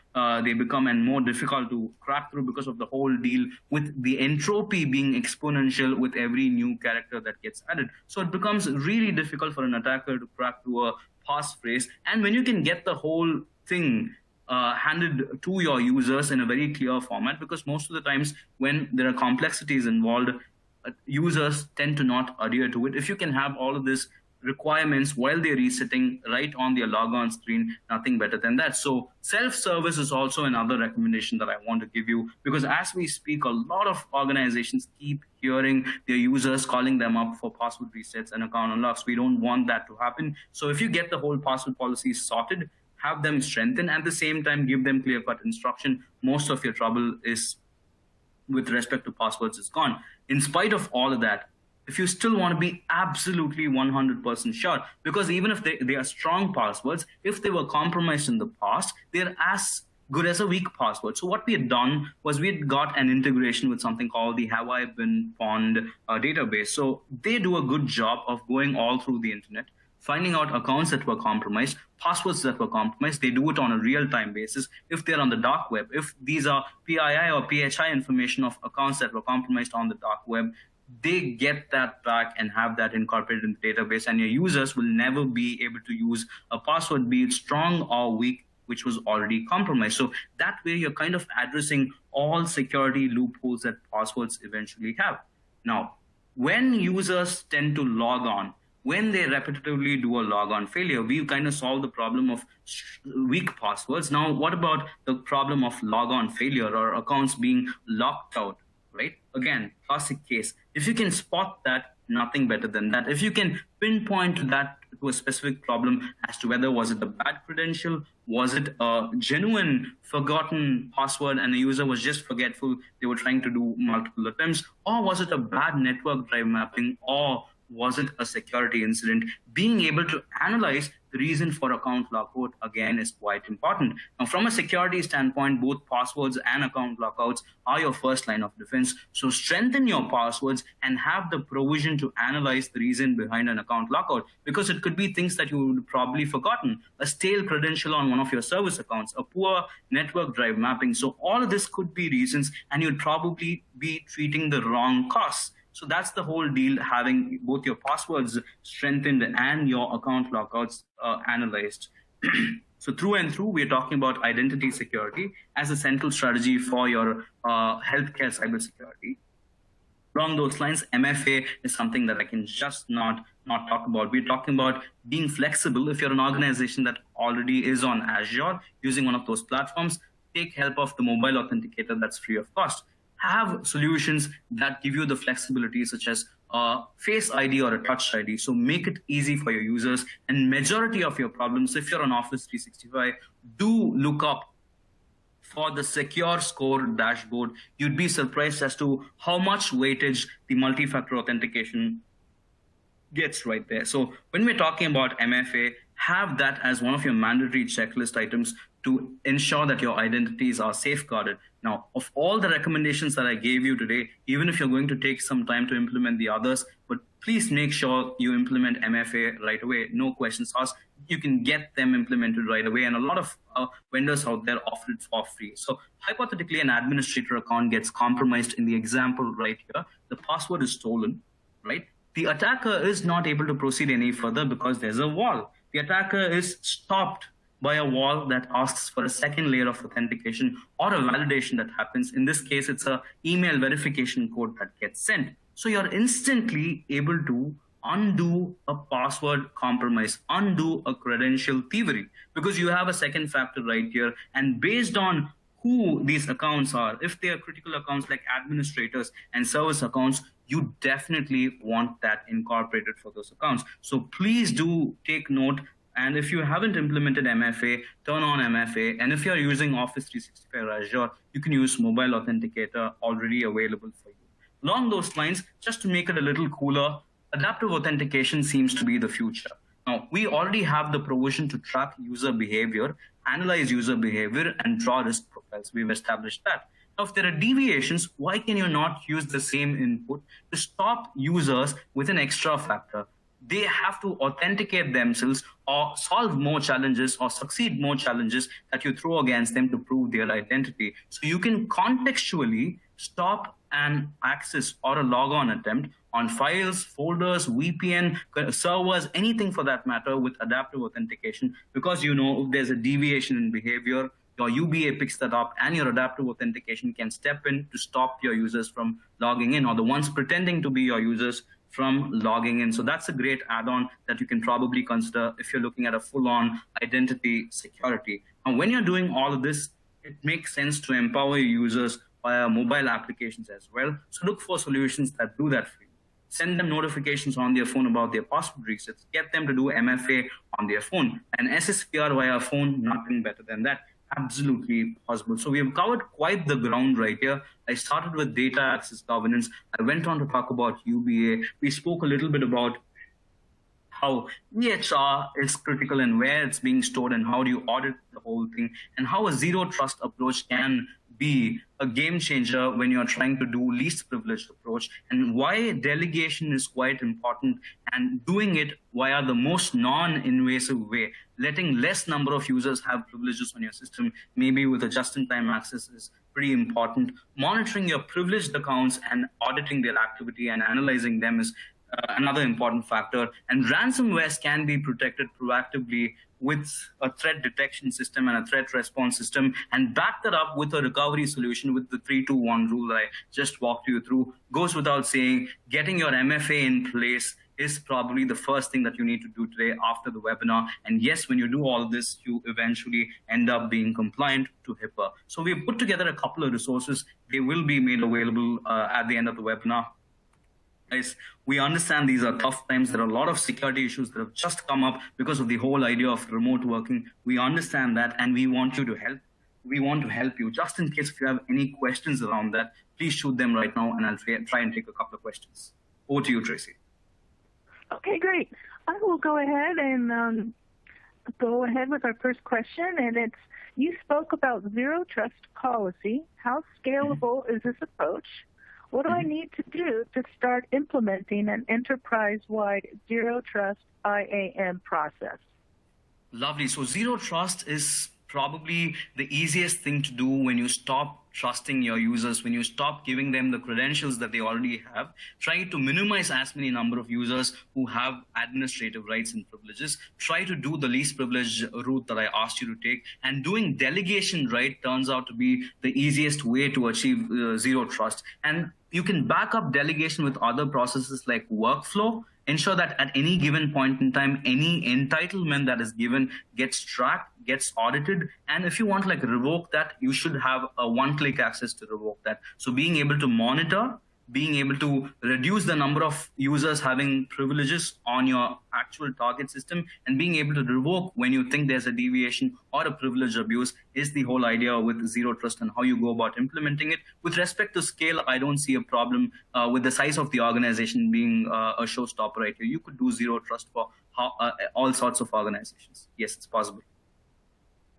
they become and more difficult to crack through because of the whole deal with the entropy being exponential with every new character that gets added. So it becomes really difficult for an attacker to crack through a passphrase. And when you can get the whole thing handed to your users in a very clear format, because most of the times when there are complexities involved, users tend to not adhere to it. If you can have all of this requirements while they're resetting right on their logon screen, nothing better than that. So self-service is also another recommendation that I want to give you, because as we speak, a lot of organizations keep hearing their users calling them up for password resets and account unlocks. We don't want that to happen. So if you get the whole password policy sorted, have them strengthened, at the same time give them clear-cut instruction, most of your trouble is with respect to passwords is gone. In spite of all of that, if you still want to be absolutely 100% sure, because even if they are strong passwords, if they were compromised in the past, they're as good as a weak password. So what we had done was we had got an integration with something called the Have I Been Pwned database. So they do a good job of going all through the internet, finding out accounts that were compromised, passwords that were compromised. They do it on a real-time basis. If they're on the dark web, if these are PII or PHI information of accounts that were compromised on the dark web, they get that back and have that incorporated in the database, and your users will never be able to use a password, be it strong or weak, which was already compromised. So that way you're kind of addressing all security loopholes that passwords eventually have. Now, when users tend to log on, when they repetitively do a logon failure, we've kind of solved the problem of weak passwords. Now, what about the problem of logon failure or accounts being locked out, right? Again, classic case. If you can spot that, nothing better than that. If you can pinpoint that to a specific problem as to whether was it a bad credential, was it a genuine forgotten password and the user was just forgetful, they were trying to do multiple attempts, or was it a bad network drive mapping, or was it a security incident? Being able to analyze the reason for account lockout, again, is quite important. Now, from a security standpoint, both passwords and account lockouts are your first line of defense. So strengthen your passwords and have the provision to analyze the reason behind an account lockout, because it could be things that you would probably forgotten, a stale credential on one of your service accounts, a poor network drive mapping. So all of this could be reasons, and you'd probably be treating the wrong costs. So that's the whole deal, having both your passwords strengthened and your account lockouts analyzed. So through and through, we're talking about identity security as a central strategy for your healthcare cybersecurity. Along those lines, MFA is something that I can just not talk about. We're talking about being flexible. If you're an organization that already is on Azure using one of those platforms, take help of the mobile authenticator that's free of cost. Have solutions that give you the flexibility, such as Face ID or a Touch ID. So make it easy for your users. And majority of your problems, if you're on Office 365, do look up for the Secure Score dashboard. You'd be surprised as to how much weightage the multi-factor authentication gets right there. So when we're talking about MFA, have that as one of your mandatory checklist items to ensure that your identities are safeguarded. Now, of all the recommendations that I gave you today, even if you're going to take some time to implement the others, but please make sure you implement MFA right away. No questions asked. You can get them implemented right away. And a lot of vendors out there offer it for free. So hypothetically, an administrator account gets compromised in the example right here. The password is stolen, right? The attacker is not able to proceed any further because there's a wall. The attacker is stopped by a wall that asks for a second layer of authentication or a validation that happens. In this case, it's an email verification code that gets sent. So you're instantly able to undo a password compromise, undo a credential thievery, because you have a second factor right here. And based on who these accounts are. If they are critical accounts like administrators and service accounts, you definitely want that incorporated for those accounts. So please do take note. And if you haven't implemented MFA, turn on MFA. And if you're using Office 365 or Azure, you can use Mobile Authenticator, already available for you. Along those lines, just to make it a little cooler, adaptive authentication seems to be the future. Now, we already have the provision to track user behavior, analyze user behavior, and draw risk profiles. We've established that. Now, if there are deviations, why can you not use the same input to stop users with an extra factor? They have to authenticate themselves or solve more challenges or succeed more challenges that you throw against them to prove their identity. So you can contextually stop an access or a logon attempt on files, folders, VPN, servers, anything for that matter with adaptive authentication, because you know if there's a deviation in behavior, your UBA picks that up and your adaptive authentication can step in to stop your users from logging in, or the ones pretending to be your users from logging in. So that's a great add-on that you can probably consider if you're looking at a full-on identity security. And when you're doing all of this, it makes sense to empower your users via mobile applications as well. So look for solutions that do that for you. Send them notifications on their phone about their password resets. Get them to do MFA on their phone. And SSPR via phone, nothing better than that. Absolutely possible. So we have covered quite the ground right here. I started with data access governance. I went on to talk about UBA. We spoke a little bit about how EHR is critical and where it's being stored and how do you audit the whole thing, and how a zero trust approach can be a game changer when you're trying to do least privileged approach, and why delegation is quite important and doing it via the most non-invasive way, letting less number of users have privileges on your system, maybe with a just-in-time access, is pretty important. Monitoring your privileged accounts and auditing their activity and analyzing them is another important factor. And ransomwares can be protected proactively with a threat detection system and a threat response system, and back that up with a recovery solution with the 3-2-1 rule that I just walked you through. Goes without saying, getting your MFA in place is probably the first thing that you need to do today after the webinar. And yes, when you do all this, you eventually end up being compliant to HIPAA. So we've put together a couple of resources. They will be made available at the end of the webinar. Guys, we understand these are tough times. There are a lot of security issues that have just come up because of the whole idea of remote working. We understand that, and we want you to help. We want to help you. Just in case if you have any questions around that, please shoot them right now, and I'll try and take a couple of questions. Over to you, Tracy. Okay, great. I will go ahead and with our first question, and it's, you spoke about zero trust policy. How scalable is this approach? What do I need to do to start implementing an enterprise-wide zero trust IAM process? Lovely. So zero trust is probably the easiest thing to do when you stop trusting your users, when you stop giving them the credentials that they already have. Try to minimize as many number of users who have administrative rights and privileges. Try to do the least privileged route that I asked you to take. And doing delegation right turns out to be the easiest way to achieve zero trust. And you can back up delegation with other processes like workflow. Ensure that at any given point in time, any entitlement that is given gets tracked, gets audited. And if you want to revoke that, you should have a one-click access to revoke that. So being able to monitor, being able to reduce the number of users having privileges on your actual target system, and being able to revoke when you think there's a deviation or a privilege abuse is the whole idea with zero trust and how you go about implementing it. With respect to scale, I don't see a problem with the size of the organization being a showstopper right here. You could do zero trust for all sorts of organizations. Yes, it's possible.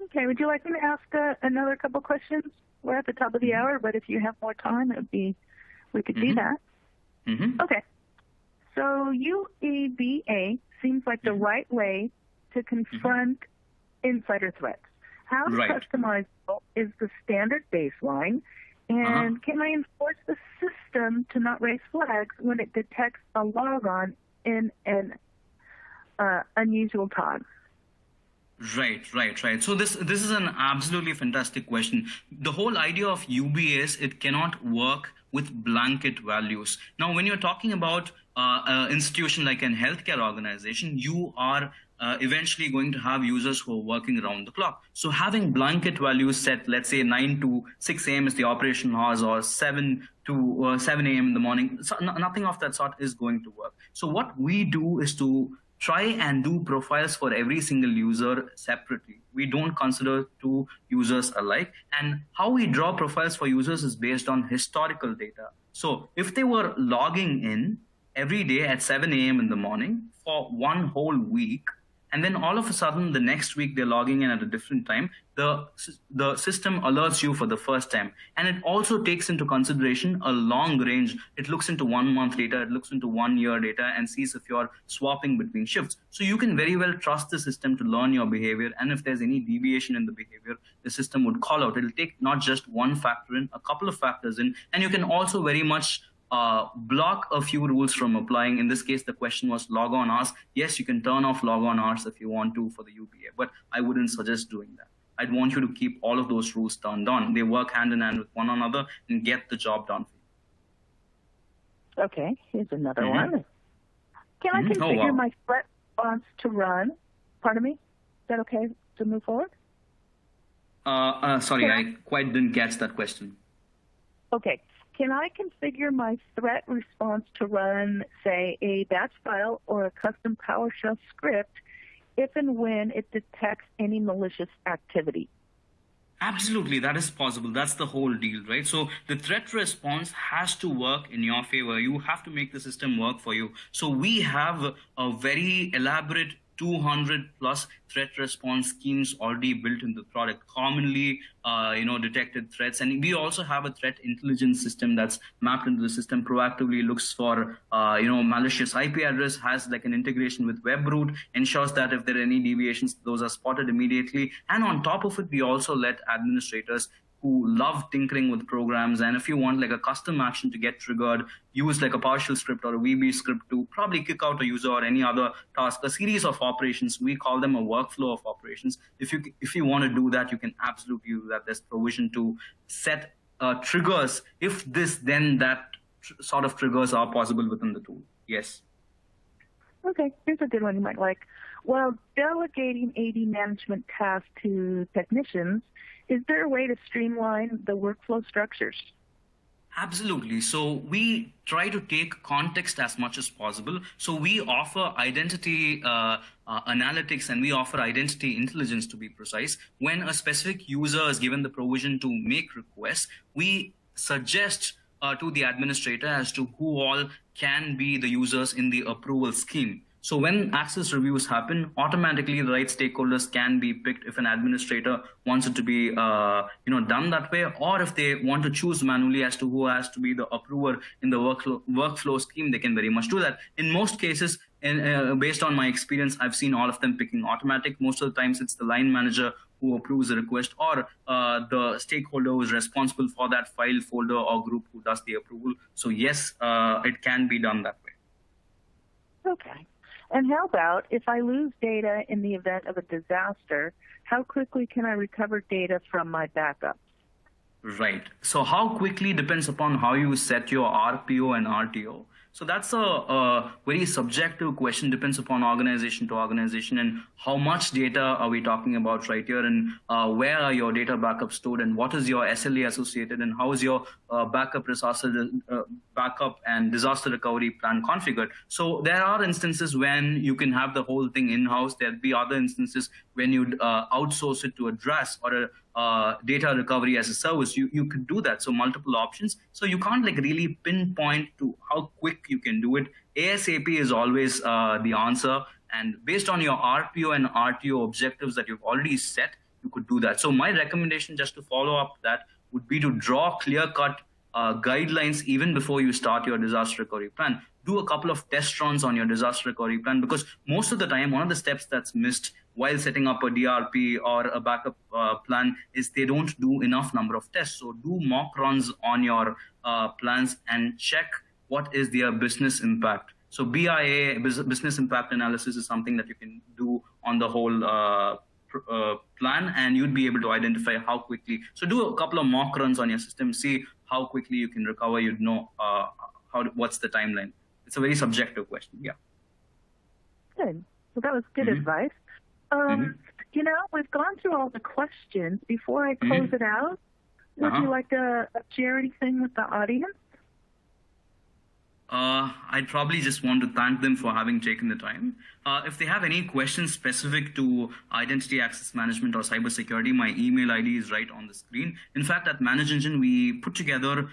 Okay, would you like me to ask another couple questions? We're at the top of the hour, but if you have more time, we could do that. Okay. So UEBA seems like the right way to confront insider threats. How customizable is the standard baseline? And can I enforce the system to not raise flags when it detects a logon in an unusual time? Right. So this is an absolutely fantastic question. The whole idea of UBA is it cannot work with blanket values. Now, when you're talking about an institution like a healthcare organization, you are eventually going to have users who are working around the clock. So having blanket values set, let's say 9 to 6 a.m. is the operation hours, or 7 to 7 a.m. in the morning, so nothing of that sort is going to work. So what we do is to try and do profiles for every single user separately. We don't consider two users alike. And how we draw profiles for users is based on historical data. So if they were logging in every day at 7 a.m. in the morning for one whole week, and then all of a sudden the next week they're logging in at a different time, the system alerts you for the first time. And it also takes into consideration a long range. It looks into 1 month data, it looks into 1 year data, and sees if you're swapping between shifts. So you can very well trust the system to learn your behavior, and if there's any deviation in the behavior, the system would call out. It'll take not just one factor in, a couple of factors in, and you can also very much block a few rules from applying. In this case, the question was logon hours. Yes, you can turn off logon hours if you want to for the UPA, but I wouldn't suggest doing that. I'd want you to keep all of those rules turned on. They work hand in hand with one another and get the job done for you. Okay, here's another one. Can I configure my threat response to run? Pardon me? Is that okay to move forward? Sorry, I quite didn't catch that question. Okay. Can I configure my threat response to run, say, a batch file or a custom PowerShell script if and when it detects any malicious activity? Absolutely, that is possible. That's the whole deal, right? So the threat response has to work in your favor. You have to make the system work for you. So we have a very elaborate 200 plus threat response schemes already built in the product, commonly detected threats. And we also have a threat intelligence system that's mapped into the system, proactively looks for malicious IP address, has like an integration with webroot, ensures that if there are any deviations, those are spotted immediately. And on top of it, we also let administrators who love tinkering with programs, and if you want like a custom action to get triggered, use like a PowerShell script or a VB script to probably kick out a user or any other task, a series of operations. We call them a workflow of operations. If you want to do that, you can absolutely do that. There's provision to set triggers. If this, then that sort of triggers are possible within the tool. Yes. Okay, here's a good one you might like. While delegating AD management tasks to technicians, is there a way to streamline the workflow structures? Absolutely. So we try to take context as much as possible. So we offer identity analytics, and we offer identity intelligence, to be precise. When a specific user is given the provision to make requests, we suggest to the administrator as to who all can be the users in the approval scheme. So when access reviews happen, automatically the right stakeholders can be picked if an administrator wants it to be done that way, or if they want to choose manually as to who has to be the approver in the workflow scheme, they can very much do that. In most cases, based on my experience, I've seen all of them picking automatic. Most of the times it's the line manager who approves the request, or the stakeholder who is responsible for that file, folder, or group who does the approval. So yes, it can be done that way. Okay. And how about if I lose data in the event of a disaster, how quickly can I recover data from my backups? Right. So how quickly depends upon how you set your RPO and RTO. So that's a very subjective question, depends upon organization to organization, and how much data are we talking about right here, and where are your data backups stored, and what is your SLA associated, and how is your backup and disaster recovery plan configured. So there are instances when you can have the whole thing in-house. There'll be other instances when you'd outsource it to a DRAS or a data recovery as a service. You could do that. So multiple options. So you can't like really pinpoint to how quick you can do it. ASAP is always the answer. And based on your RPO and RTO objectives that you've already set, you could do that. So my recommendation, just to follow up that, would be to draw clear-cut guidelines even before you start your disaster recovery plan. Do a couple of test runs on your disaster recovery plan, because most of the time, one of the steps that's missed while setting up a DRP or a backup plan is they don't do enough number of tests. So do mock runs on your plans and check what is their business impact. So BIA, business impact analysis, is something that you can do on the whole plan, and you'd be able to identify how quickly. So do a couple of mock runs on your system, see how quickly you can recover. You'd know what's the timeline. It's a very subjective question. Yeah. Good. So that was good advice. You know, we've gone through all the questions. Before I close it out, would you like to share anything with the audience? I'd probably just want to thank them for having taken the time. If they have any questions specific to identity access management or cybersecurity, my email ID is right on the screen. In fact, at Manage Engine, we put together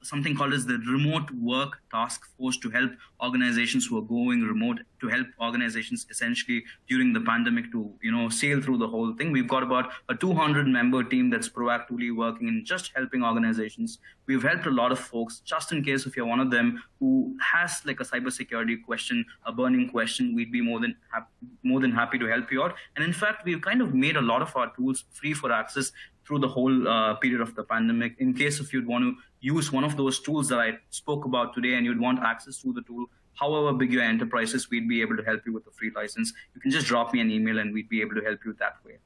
something called as the Remote Work Task Force to help organizations who are going remote, to help organizations essentially during the pandemic to, you know, sail through the whole thing. We've got about a 200-member team that's proactively working in just helping organizations. We've helped a lot of folks, just in case if you're one of them who has like a cybersecurity question, a burning question, we'd be more than happy to help you out. And in fact, we've kind of made a lot of our tools free for access through the whole period of the pandemic. In case if you'd want to use one of those tools that I spoke about today and you'd want access to the tool, however big your enterprise is, we'd be able to help you with a free license. You can just drop me an email and we'd be able to help you that way.